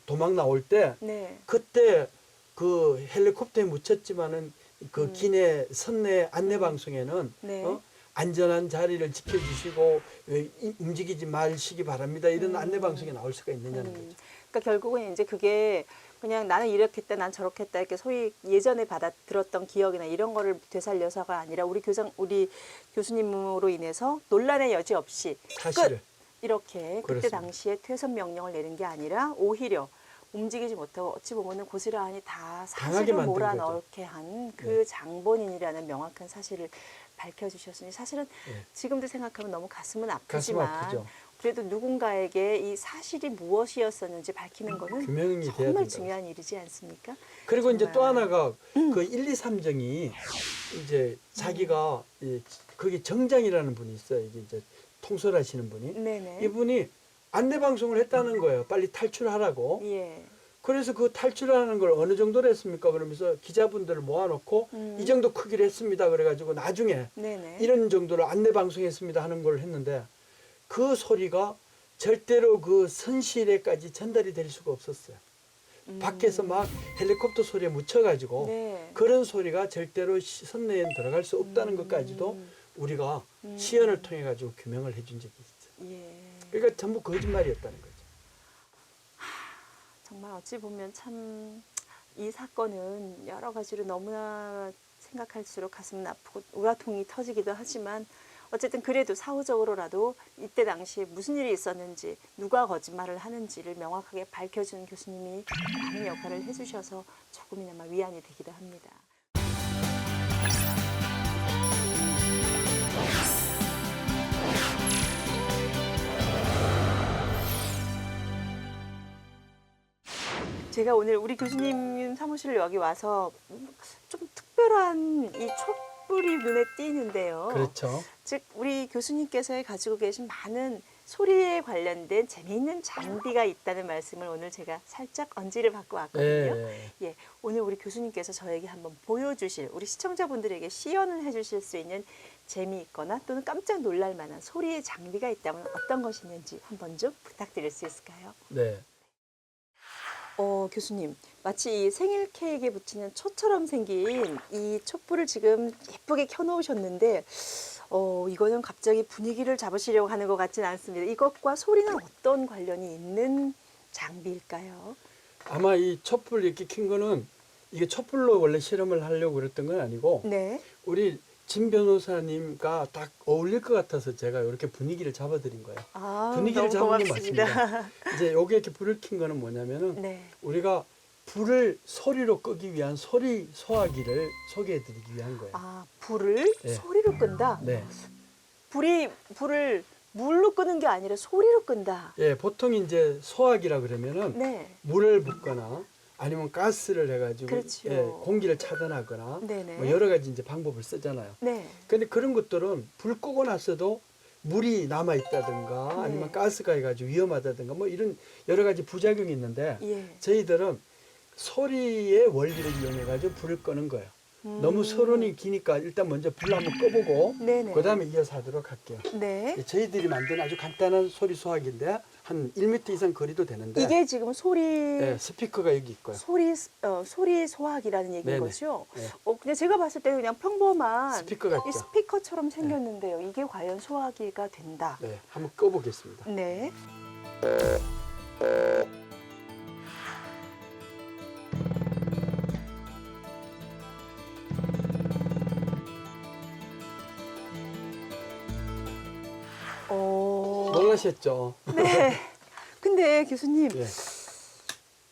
도망 나올 때 네. 그때 그 헬리콥터에 묻혔지만은 그 기내 선내 안내 방송에는 네. 안전한 자리를 지켜주시고 움직이지 마시기 바랍니다. 이런 안내 방송에 나올 수가 있느냐는 거죠. 그러니까 결국은 이제 그게 그냥 나는 이렇게 했다, 난 저렇게 했다 이렇게 소위 예전에 들었던 기억이나 이런 거를 되살려서가 아니라 우리 교수님으로 인해서 논란의 여지 없이 사실을. 끝 이렇게 그때 그렇습니다. 당시에 퇴선 명령을 내린 게 아니라 오히려 움직이지 못하고 어찌 보면은 고스란히 다 당하게 사실을 만든 몰아넣게 한 그 장본인이라는 명확한 사실을 밝혀주셨으니 사실은 지금도 생각하면 너무 가슴은 가슴 아프지만 아프죠. 그래도 누군가에게 이 사실이 무엇이었었는지 밝히는 거는 규명이 돼야 정말 된다고. 중요한 일이지 않습니까? 그리고 이제 또 정말. 하나가 그 1, 2, 3정이 이제 자기가 거기 정장이라는 분이 있어요. 이게 이제 통솔하시는 분이. 네네. 이분이 안내 방송을 했다는 거예요. 빨리 탈출하라고. 예. 그래서 그 탈출하는 걸 어느 정도로 했습니까? 그러면서 기자분들을 모아놓고 이 정도 크기로 했습니다. 그래가지고 나중에 네네. 이런 정도로 안내 방송했습니다 하는 걸 했는데 그 소리가 절대로 그 선실에까지 전달이 될 수가 없었어요. 밖에서 막 헬리콥터 소리에 묻혀가지고 네. 그런 소리가 절대로 선내에 들어갈 수 없다는 것까지도 우리가 시연을 통해 가지고 규명을 해준 적이 있어요. 예. 그러니까 전부 거짓말이었다는 거죠. 정말 어찌 보면 참 이 사건은 여러 가지로 너무나 생각할수록 가슴은 아프고 우라통이 터지기도 하지만 어쨌든 그래도 사후적으로라도 이때 당시에 무슨 일이 있었는지 누가 거짓말을 하는지를 명확하게 밝혀주는 교수님이 많은 역할을 해주셔서 조금이나마 위안이 되기도 합니다. 제가 오늘 우리 교수님 사무실 여기 와서 좀 특별한 이 촛불이 눈에 띄는데요. 그렇죠. 즉 우리 교수님께서 가지고 계신 많은 소리에 관련된 재미있는 장비가 있다는 말씀을 오늘 제가 살짝 언지를 받고 왔거든요. 예. 예, 오늘 우리 교수님께서 저에게 한번 보여주실, 우리 시청자분들에게 시연을 해주실 수 있는 재미있거나 또는 깜짝 놀랄 만한 소리의 장비가 있다면 어떤 것이 있는지 한번 좀 부탁드릴 수 있을까요? 네. 교수님, 마치 이 생일 케이크에 붙이는 초처럼 생긴 이 촛불을 지금 예쁘게 켜놓으셨는데, 이거는 갑자기 분위기를 잡으시려고 하는 것 같지는 않습니다. 이것과 소리는 어떤 관련이 있는 장비일까요? 아마 이 촛불 이렇게 킨 거는 이게 촛불로 원래 실험을 하려고 그랬던 건 아니고 네. 우리 진 변호사님과 딱 어울릴 것 같아서 제가 이렇게 분위기를 잡아드린 거예요. 아, 분위기를 너무 잡은 건 고맙습니다. 맞습니다. 이제 여기 이렇게 불을 킨 거는 뭐냐면은 네. 우리가 불을 소리로 끄기 위한 소리 소화기를 소개해드리기 위한 거예요. 아, 불을 네. 소리로 끈다? 네. 불을 물로 끄는 게 아니라 소리로 끈다. 예, 보통 이제 소화기라 그러면은 네. 물을 붓거나 아니면 가스를 해가지고 그렇죠. 예, 공기를 차단하거나 네네. 뭐 여러 가지 이제 방법을 쓰잖아요. 네. 근데 그런 것들은 불 끄고 났어도 물이 남아 있다든가 네. 아니면 가스가 해가지고 위험하다든가 뭐 이런 여러 가지 부작용이 있는데 예. 저희들은 소리의 원리를 이용해가지고 불을 끄는 거예요. 너무 서론이 기니까 일단 먼저 불 한번 꺼보고 네네. 그 다음에 이어서 하도록 할게요. 네. 저희들이 만든 아주 간단한 소리 소화기인데 한 1m 이상 거리도 되는데 이게 지금 네, 스피커가 여기 있고요. 소리 소화기라는 얘기인 네네. 거죠? 네. 그냥 제가 봤을 때 그냥 평범한 스피커 같죠? 이 스피커처럼 생겼는데요. 이게 과연 소화기가 된다. 네, 한번 꺼보겠습니다. 네. 놀라셨죠? 네. 근데 교수님, 예.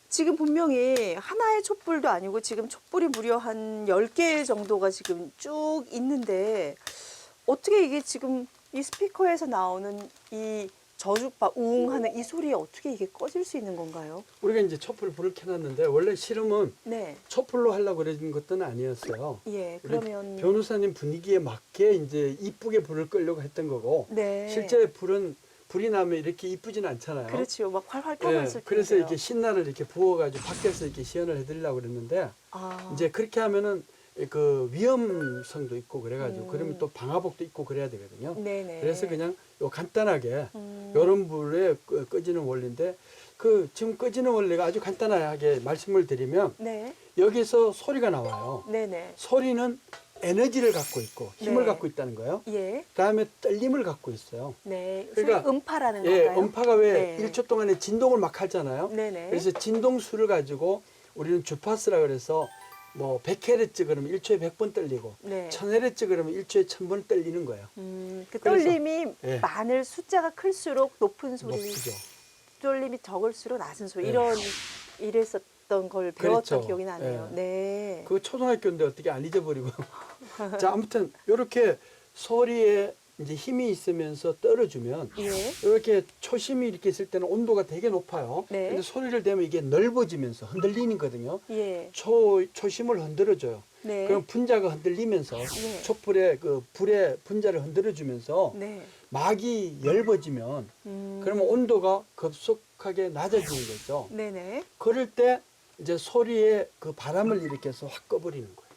지금 분명히 하나의 촛불도 아니고 지금 촛불이 무려 한 10개 정도가 지금 쭉 있는데 어떻게 이게 지금 이 스피커에서 나오는 이 저주파 우웅 하는 이 소리에 어떻게 이게 꺼질 수 있는 건가요? 우리가 이제 촛불을 불을 켜놨는데 원래 실험은 네. 촛불로 하려고 그런 것도 아니었어요. 예, 우리 그러면 변호사님 분위기에 맞게 이제 이쁘게 불을 끌려고 했던 거고 네. 실제 불이 나면 이렇게 이쁘진 않잖아요. 그렇죠. 막 활활 예, 타버렸을 텐데요. 그래서 이렇게 신나를 이렇게 부어가지고 밖에서 이렇게 시연을 해드리려고 그랬는데 아, 이제 그렇게 하면은 그 위험성도 있고 그래가지고 그러면 또 방화복도 입고 그래야 되거든요. 네네. 그래서 그냥 요 간단하게 음. 요런 불에 꺼지는 원리인데 그 지금 꺼지는 원리가 아주 간단하게 말씀을 드리면 네. 여기서 소리가 나와요. 네네. 소리는 에너지를 갖고 있고 힘을 네. 갖고 있다는 거예요. 예. 그다음에 떨림을 갖고 있어요. 네. 그러니까 소리 음파라는 예, 건가요? 음파가 왜 네. 1초 동안에 진동을 막 하잖아요. 네네. 그래서 진동수를 가지고 우리는 주파수라 그래서 뭐 100Hz 그러면 1초에 100번 떨리고 네. 1000Hz 그러면 1초에 1000번 떨리는 거예요. 그 그래서, 떨림이 예. 많을 숫자가 클수록 높은 소리, 높죠. 떨림이 적을수록 낮은 소리 네. 이랬었던 걸 배웠던 그렇죠. 기억이 나네요. 예. 네. 그거 초등학교인데 어떻게 안 잊어버리고. 자, 아무튼 이렇게 소리에 이제 힘이 있으면서 떨어주면 예. 이렇게 초심이 이렇게 있을 때는 온도가 되게 높아요. 네. 근데 소리를 대면 이게 넓어지면서 흔들리거든요. 예. 초심을 흔들어줘요. 네. 그럼 분자가 흔들리면서 네. 촛불의 그 불의 분자를 흔들어주면서 네. 막이 넓어지면 그러면 온도가 급속하게 낮아지는 거죠. 네네. 그럴 때 이제 소리에 그 바람을 일으켜서 확 꺼버리는 거예요.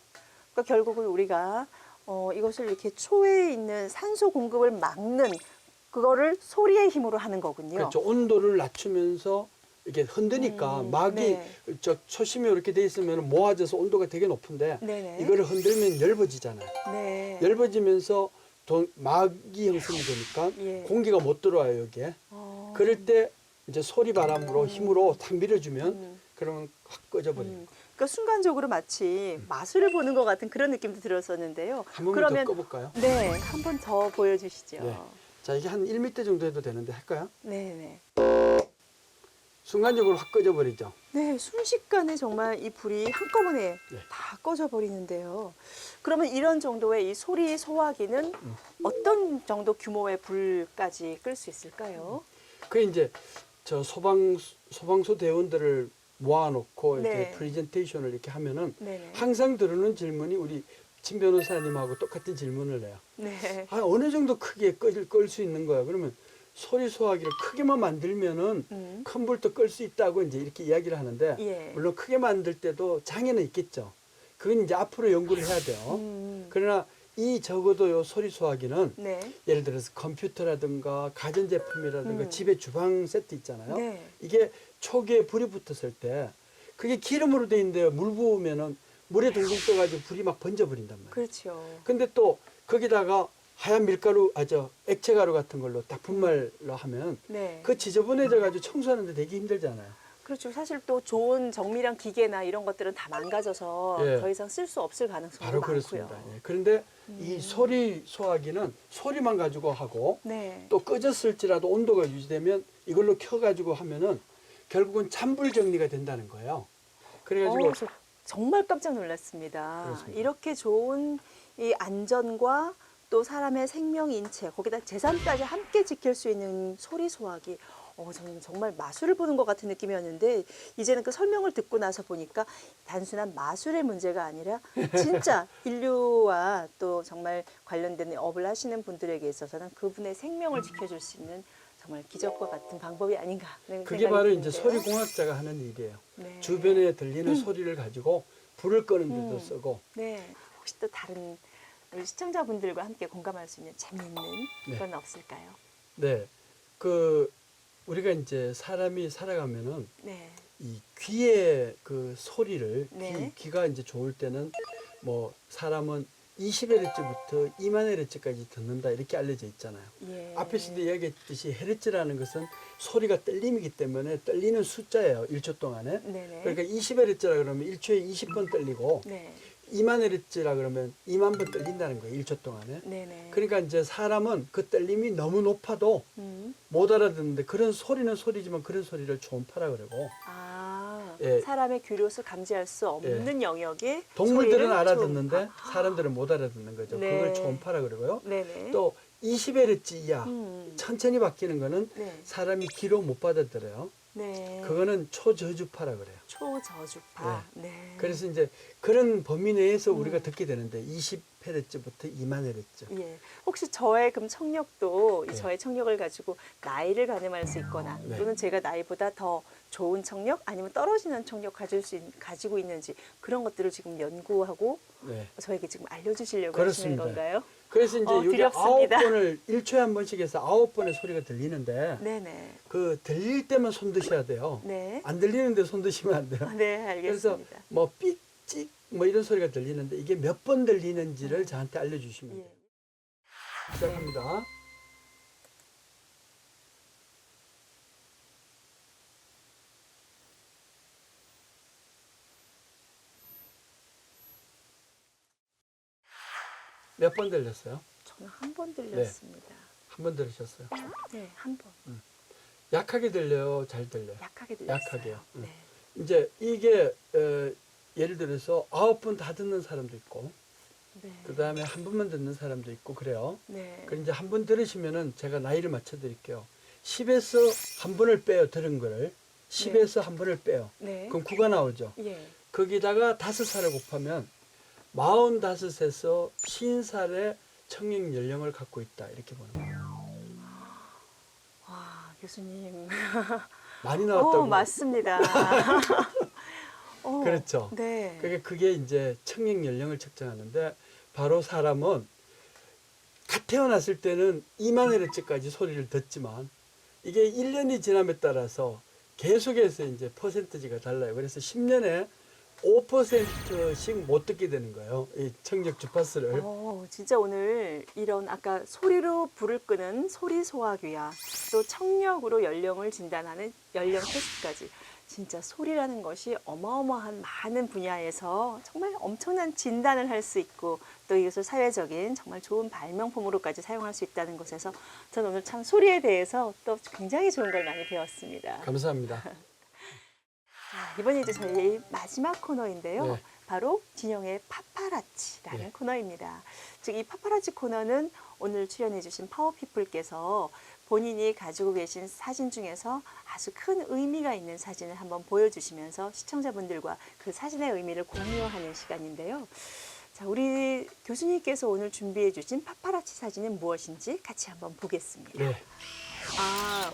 그러니까 결국은 우리가 이것을 이렇게 초에 있는 산소 공급을 막는 그거를 소리의 힘으로 하는 거군요. 그렇죠. 온도를 낮추면서 이게 흔드니까 음, 막이 네. 저 초심이 이렇게 돼 있으면 모아져서 온도가 되게 높은데 네네. 이거를 흔들면 얇아지잖아요. 네. 얇아지면서 막이 형성이 되니까 예. 공기가 못 들어와요 여기에. 어. 그럴 때 이제 소리 바람으로 힘으로 탁 밀어주면 음. 그러면 확 꺼져버려요. 그러니까 순간적으로 마치 마술을 보는 것 같은 그런 느낌도 들었었는데요. 한 번만 그러면 더 꺼볼까요? 네, 한 번 더 보여주시죠. 네. 자 이게 한 1m 정도 해도 되는데 할까요? 네네. 순간적으로 확 꺼져버리죠. 네, 순식간에 정말 이 불이 한꺼번에 네. 다 꺼져 버리는데요. 그러면 이런 정도의 이 소리 소화기는 어떤 정도 규모의 불까지 끌 수 있을까요? 그 이제 저 소방서 대원들을 모아놓고 네. 이렇게 프레젠테이션을 이렇게 하면은 네네. 항상 들으는 질문이 우리 친 변호사님하고 똑같은 질문을 해요. 네. 아, 어느 정도 크게 끌 수 있는 거야. 그러면 소리 소화기를 크게만 만들면은 음. 큰 불도 끌 수 있다고 이제 이렇게 이야기를 하는데 예. 물론 크게 만들 때도 장애는 있겠죠. 그건 이제 앞으로 연구를 해야 돼요. 그러나 이 적어도 요 소리 소화기는 네. 예를 들어서 컴퓨터라든가 가전제품이라든가 집에 주방 세트 있잖아요. 네. 이게 초기에 불이 붙었을 때 그게 기름으로 돼 있는데 물 부으면은 물에 둥둥 떠가지고 불이 막 번져버린단 말이에요. 그렇죠. 근데 또 거기다가 하얀 밀가루, 액체 가루 같은 걸로 딱 분말로 하면 네. 그 지저분해져가지고 청소하는데 되게 힘들잖아요. 그렇죠. 사실 또 좋은 정밀한 기계나 이런 것들은 다 망가져서 예. 더 이상 쓸 수 없을 가능성이 바로 많고요. 그렇습니다. 예. 그런데 이 소리 소화기는 소리만 가지고 하고 네. 또 꺼졌을지라도 온도가 유지되면 이걸로 켜가지고 하면은 결국은 찬불 정리가 된다는 거예요. 그래가지고 저 정말 깜짝 놀랐습니다. 그렇습니다. 이렇게 좋은 이 안전과 또 사람의 생명, 인체, 거기다 재산까지 함께 지킬 수 있는 소리 소화기. 저는 정말 마술을 보는 것 같은 느낌이었는데 이제는 그 설명을 듣고 나서 보니까 단순한 마술의 문제가 아니라 진짜 인류와 또 정말 관련된 업을 하시는 분들에게 있어서는 그분의 생명을 지켜줄 수 있는 정말 기적과 같은 방법이 아닌가 하는 그게 생각이 바로 이제 드는데요. 소리공학자가 하는 일이에요. 네. 주변에 들리는 소리를 가지고 불을 끄는 데도 쓰고 네. 혹시 또 다른 우리 시청자분들과 함께 공감할 수 있는 재미있는 네. 건 없을까요? 네. 우리가 이제 사람이 살아가면은 네. 이 귀의 그 소리를 네. 귀가 이제 좋을 때는 뭐 사람은 20헤르츠부터 2만 헤르츠까지 듣는다 이렇게 알려져 있잖아요. 예. 앞에서도 이야기했듯이 헤르츠라는 것은 소리가 떨림이기 때문에 떨리는 숫자예요. 1초 동안에. 네네. 그러니까 20헤르츠라 그러면 1초에 20번 떨리고 네. 2만 헤르츠라 그러면 2만 번 떨린다는 거예요. 1초 동안에. 네네. 그러니까 이제 사람은 그 떨림이 너무 높아도 못 알아듣는데 그런 소리는 소리지만 그런 소리를 초음파라 그러고 예. 사람의 귀로서 감지할 수 없는 영역에 동물들은 소리를 알아듣는데 초음파. 사람들은 못 알아듣는 거죠. 네. 그걸 초음파라 그러고요. 네네. 또 20헤르츠 이하 음. 천천히 바뀌는 거는 네. 사람이 귀로 못 받아들여요. 네. 그거는 초저주파라 그래요. 초저주파. 네. 그래서 이제 그런 범위 내에서 우리가 듣게 되는데 20헤르츠부터 2만 헤르츠. 예. 혹시 저의 그럼 청력도 네. 저의 청력을 가지고 나이를 가늠할 수 있거나 네. 또는 제가 나이보다 더 좋은 청력 아니면 떨어지는 청력 가지고 있는지 그런 것들을 지금 연구하고 네. 저에게 지금 알려주시려고 그렇습니다. 하시는 건가요? 그래서 이제 여기 두렵습니다. 9번을 1초에 한 번씩 해서 9번의 소리가 들리는데 네네. 그 들릴 때만 손 드셔야 돼요. 네. 안 들리는데 손 드시면 안 돼요. 네, 그래서 알겠습니다. 뭐 삑찍 뭐 이런 소리가 들리는데 이게 몇 번 들리는지를 저한테 알려주시면 돼요. 예. 시작합니다. 몇 번 들렸어요? 저는 한 번 들렸습니다. 한 번 들으셨어요? 네, 한 번. 약하게 들려요? 잘 들려요? 약하게 들렸어요. 약하게요. 네. 이제 이게 예를 들어서 9번 다 듣는 사람도 있고 네. 그 다음에 한 번만 듣는 사람도 있고 그래요. 네. 그 이제 한 번 들으시면은 제가 나이를 맞춰 드릴게요. 10에서 한 번을 빼요. 들은 거를. 10에서 한 번을 빼요. 네. 그럼 9가 나오죠. 예. 거기다가 5살을 곱하면 45에서 50살의 청력 연령을 갖고 있다. 이렇게 보는 거예요. 와, 교수님. 많이 나왔다고. 맞습니다. 그렇죠. 네. 그게 이제 청력 연령을 측정하는데 바로 사람은 갓 태어났을 때는 2만 헤르츠까지 소리를 듣지만 이게 1년이 지남에 따라서 계속해서 이제 퍼센트지가 달라요. 그래서 10년에 5%씩 못 듣게 되는 거예요. 이 청력 주파수를. 진짜 오늘 이런 아까 소리로 불을 끄는 소리 소화기와 또 청력으로 연령을 진단하는 연령 테스트까지 진짜 소리라는 것이 어마어마한 많은 분야에서 정말 엄청난 진단을 할 수 있고 또 이것을 사회적인 정말 좋은 발명품으로까지 사용할 수 있다는 것에서 저는 오늘 참 소리에 대해서 또 굉장히 좋은 걸 많이 배웠습니다. 감사합니다. 자, 이번에 이제 저희 마지막 코너인데요. 네. 바로 진영의 파파라치라는 네. 코너입니다. 즉 이 파파라치 코너는 오늘 출연해 주신 파워피플께서 본인이 가지고 계신 사진 중에서 아주 큰 의미가 있는 사진을 한번 보여주시면서 시청자분들과 그 사진의 의미를 공유하는 시간인데요. 자, 우리 교수님께서 오늘 준비해 주신 파파라치 사진은 무엇인지 같이 한번 보겠습니다. 네.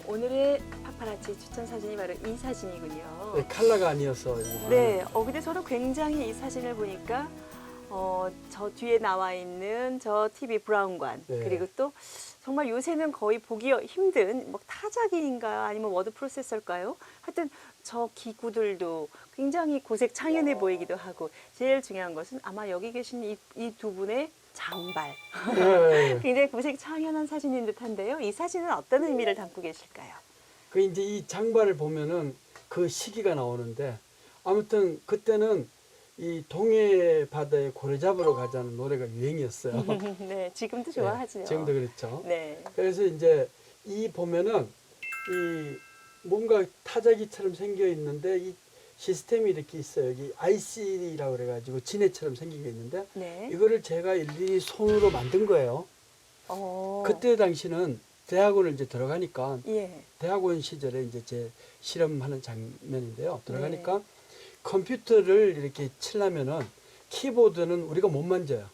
오늘의 파파라치 추천 사진이 바로 이 사진이군요. 네, 컬러가 아니어서. 이거는. 네, 근데 저는 굉장히 이 사진을 보니까 저 뒤에 나와 있는 저 TV 브라운관 네. 그리고 또 정말 요새는 거의 보기 힘든 뭐 타자기인가 아니면 워드 프로세서일까요? 하여튼 저 기구들도 굉장히 고색 창연해 보이기도 하고 제일 중요한 것은 아마 여기 계신 이 두 분의 장발 네. 굉장히 고색 창연한 사진인 듯한데요. 이 사진은 어떤 의미를 담고 계실까요? 그 이제 이 장발을 보면은 그 시기가 나오는데 아무튼 그때는 이 동해 바다에 고래 잡으러 가자는 노래가 유행이었어요. 네, 지금도 네, 좋아하죠. 지금도 그렇죠. 네. 그래서 이제 이 보면은 이 뭔가 타자기처럼 생겨 있는데 이 시스템이 이렇게 있어요. 여기 IC라고 그래가지고 지네처럼 생긴 게 있는데 네. 이거를 제가 일일이 손으로 만든 거예요. 어. 그때 당시는 대학원을 이제 들어가니까 예. 대학원 시절에 이제 제 실험하는 장면인데요. 들어가니까 네. 컴퓨터를 이렇게 치려면은 키보드는 우리가 못 만져요.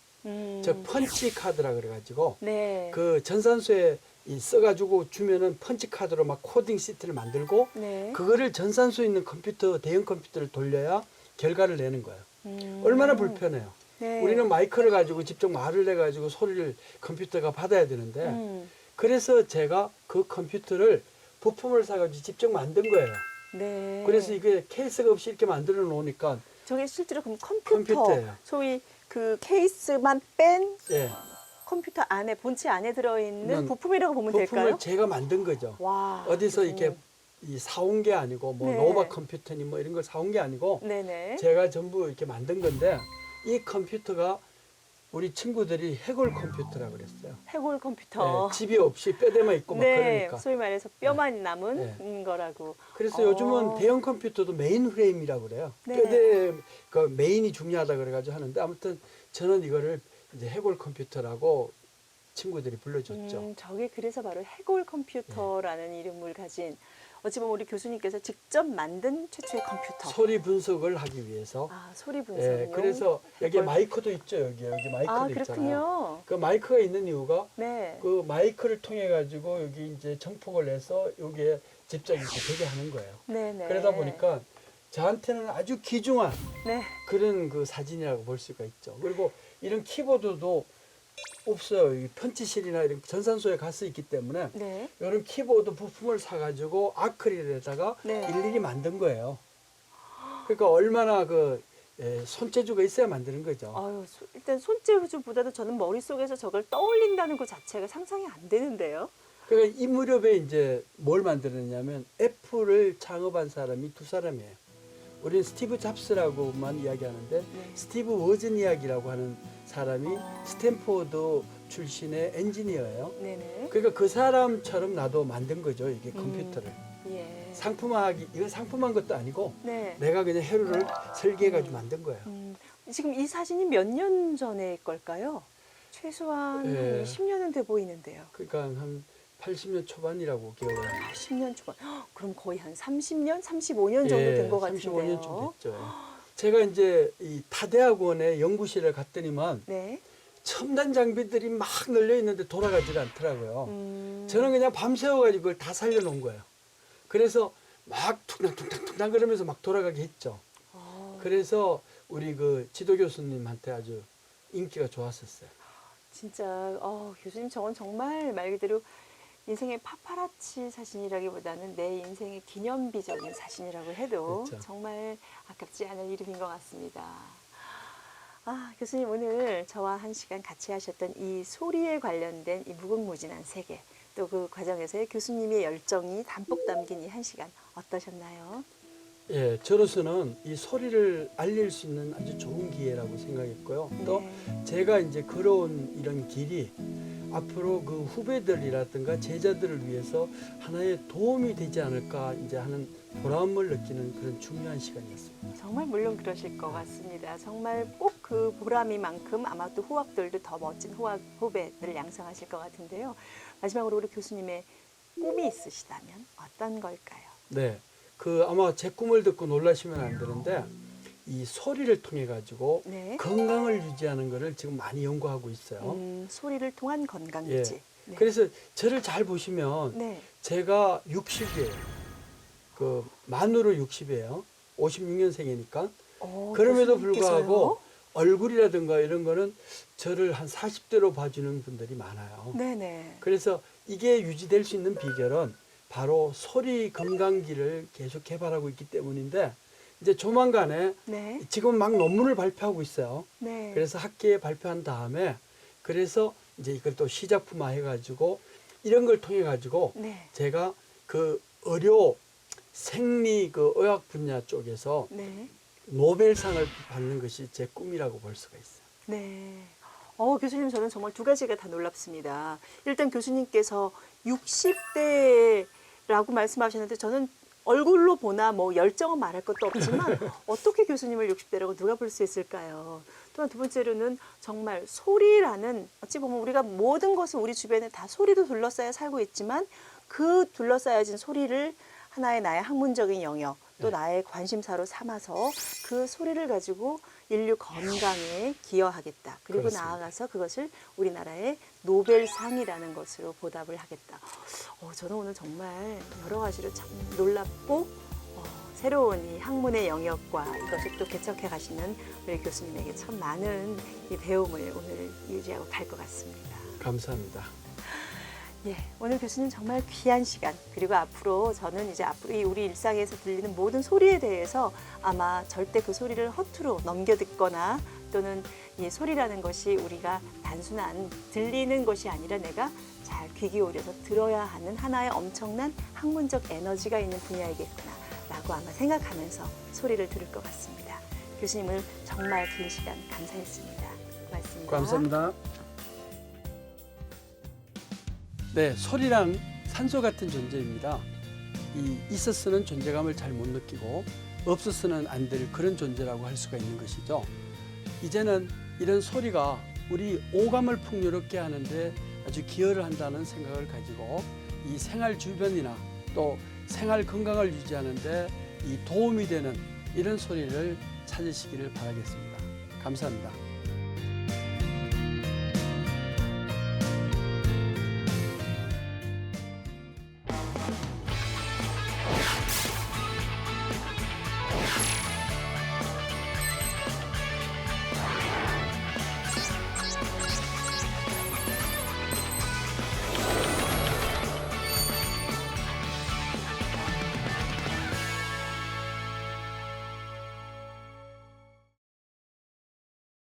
저 펀치 카드라 그래가지고 네. 그 전산소에 써가지고 주면은 펀치 카드로 막 코딩 시트를 만들고 네. 그거를 전산소 있는 컴퓨터 대형 컴퓨터를 돌려야 결과를 내는 거예요. 음. 얼마나 불편해요. 네. 우리는 마이크를 가지고 직접 말을 내가지고 소리를 컴퓨터가 받아야 되는데 음. 그래서 제가 그 컴퓨터를 부품을 사가지고 직접 만든 거예요. 네. 그래서 이게 케이스가 없이 이렇게 만들어 놓으니까 저게 실제로 그럼 컴퓨터예요. 소위 그 케이스만 뺀 예, 컴퓨터 안에 본체 안에 들어있는 는 부품이라고 보면 부품을 될까요? 제가 만든 거죠. 와. 어디서 그렇군요. 이렇게 이 사온 게 아니고 뭐 네. 노바 컴퓨터니 뭐 이런 걸 사온 게 아니고 네네. 제가 전부 이렇게 만든 건데 이 컴퓨터가 우리 친구들이 해골 컴퓨터라고 그랬어요. 해골 컴퓨터. 예, 집이 없이 뼈대만 있고 막 네. 그러니까. 소위 말해서 뼈만 남은 네. 거라고. 그래서 어. 요즘은 대형 컴퓨터도 메인 프레임이라고 그래요. 네. 뼈대 그 메인이 중요하다 그래가지고 하는데 아무튼 저는 이거를 이제 해골 컴퓨터라고 친구들이 불러줬죠. 저게 그래서 바로 해골 컴퓨터라는 이름을 가진 어찌 보면 우리 교수님께서 직접 만든 최초의 컴퓨터. 소리 분석을 하기 위해서. 소리 분석용. 예, 그래서 여기 해골. 마이크도 있죠. 여기 마이크도 있잖아요. 그렇군요. 그 마이크가 있는 이유가 네. 그 마이크를 통해 가지고 여기 이제 정폭을 내서 여기에 집적이 이렇게 되게 하는 거예요. 네네. 그러다 보니까 저한테는 아주 귀중한 네. 그런 그 사진이라고 볼 수가 있죠. 그리고 이런 키보드도 없어요. 이 편지실이나 이런 전산소에 갈 수 있기 때문에 네. 이런 키보드 부품을 사가지고 아크릴에다가 네. 일일이 만든 거예요. 그러니까 얼마나 그 손재주가 있어야 만드는 거죠. 일단 손재주보다도 저는 머릿속에서 저걸 떠올린다는 것 자체가 상상이 안 되는데요. 그러니까 이 무렵에 이제 뭘 만들었냐면 애플을 창업한 사람이 두 사람이에요. 우리는 스티브 잡스라고만 이야기하는데 네. 스티브 워즈니악이라고 하는 사람이 스탠포드 출신의 엔지니어예요. 네네. 그러니까 그 사람처럼 나도 만든 거죠. 이게 컴퓨터를. 예. 상품화하기, 이건 상품한 것도 아니고 네. 내가 그냥 해루를 설계해가지고 만든 거예요. 지금 이 사진이 몇 년 전의 걸까요? 최소한 예. 한 10년은 돼 보이는데요. 그러니까 한 80년 초반이라고 기억을 합니다. 10년 초반. 그럼 거의 한 30년, 35년 정도 된 것 같은데요. 35년쯤 됐죠. 제가 이제 이 타대학원에 연구실을 갔더니만 네. 첨단 장비들이 막 널려 있는데 돌아가지가 않더라고요. 저는 그냥 밤새워가지고 그걸 다 살려놓은 거예요. 그래서 막 퉁탕퉁탕 그러면서 막 돌아가게 했죠. 그래서 우리 그 지도 교수님한테 아주 인기가 좋았었어요. 진짜 교수님 저건 정말 말 그대로 인생의 파파라치 사진이라기보다는 내 인생의 기념비적인 사진이라고 해도 그렇죠. 정말 아깝지 않을 이름인 것 같습니다. 아, 교수님 오늘 저와 한 시간 같이 하셨던 이 소리에 관련된 이 무궁무진한 세계, 또 그 과정에서의 교수님의 열정이 담뿍 담긴 이 한 시간 어떠셨나요? 예, 저로서는 이 소리를 알릴 수 있는 아주 좋은 기회라고 생각했고요. 또 네. 제가 이제 걸어온 이런 길이 앞으로 그 후배들이라든가 제자들을 위해서 하나의 도움이 되지 않을까 이제 하는 보람을 느끼는 그런 중요한 시간이었습니다. 정말 물론 그러실 것 같습니다. 정말 꼭 그 보람이만큼 아마 또 후학들도 더 멋진 후배들을 양성하실 것 같은데요. 마지막으로 우리 교수님의 꿈이 있으시다면 어떤 걸까요? 네, 그 아마 제 꿈을 듣고 놀라시면 안 되는데 이 소리를 통해 가지고 네. 건강을 유지하는 것을 지금 많이 연구하고 있어요. 소리를 통한 건강 예. 유지. 네. 그래서 저를 잘 보시면 네. 제가 60이에요. 그 만으로 60이에요. 56년생이니까. 그럼에도 불구하고 얼굴이라든가 이런 거는 저를 한 40대로 봐주는 분들이 많아요. 네네. 그래서 이게 유지될 수 있는 비결은 바로 소리 건강기를 계속 개발하고 있기 때문인데 이제 조만간에 네. 지금 막 논문을 발표하고 있어요. 네. 그래서 학계에 발표한 다음에 그래서 이제 이걸 또 시작품화 해가지고 이런 걸 통해 가지고 네. 제가 그 의료 생리 그 의학 분야 쪽에서 네. 노벨상을 받는 것이 제 꿈이라고 볼 수가 있어요. 네. 교수님 저는 정말 두 가지가 다 놀랍습니다. 일단 교수님께서 60대라고 말씀하셨는데 저는 얼굴로 보나 뭐 열정은 말할 것도 없지만 어떻게 교수님을 60대라고 누가 볼 수 있을까요? 또한 두 번째로는 정말 소리라는 어찌 보면 우리가 모든 것을 우리 주변에 다 소리도 둘러싸여 살고 있지만 그 둘러싸여진 소리를 하나의 나의 학문적인 영역 또 나의 관심사로 삼아서 그 소리를 가지고 인류 건강에 기여하겠다. 그리고 그렇습니다. 나아가서 그것을 우리나라의 노벨상이라는 것으로 보답을 하겠다. 저는 오늘 정말 여러 가지로 참 놀랍고 새로운 이 학문의 영역과 이것을 또 개척해 가시는 우리 교수님에게 참 많은 이 배움을 오늘 유지하고 갈 것 같습니다. 감사합니다. 예, 오늘 교수님 정말 귀한 시간, 그리고 앞으로 저는 이제 앞으로 이 우리 일상에서 들리는 모든 소리에 대해서 아마 절대 그 소리를 허투루 넘겨듣거나 또는 이 소리라는 것이 우리가 단순한 들리는 것이 아니라 내가 잘 귀 기울여서 들어야 하는 하나의 엄청난 학문적 에너지가 있는 분야이겠구나 라고 아마 생각하면서 소리를 들을 것 같습니다. 교수님 오늘 정말 긴 시간 감사했습니다. 고맙습니다. 감사합니다. 네, 소리란 산소 같은 존재입니다. 있었으면 존재감을 잘 못 느끼고 없었으면 안 될 그런 존재라고 할 수가 있는 것이죠. 이제는 이런 소리가 우리 오감을 풍요롭게 하는데 아주 기여를 한다는 생각을 가지고 이 생활 주변이나 또 생활 건강을 유지하는데 이 도움이 되는 이런 소리를 찾으시기를 바라겠습니다. 감사합니다.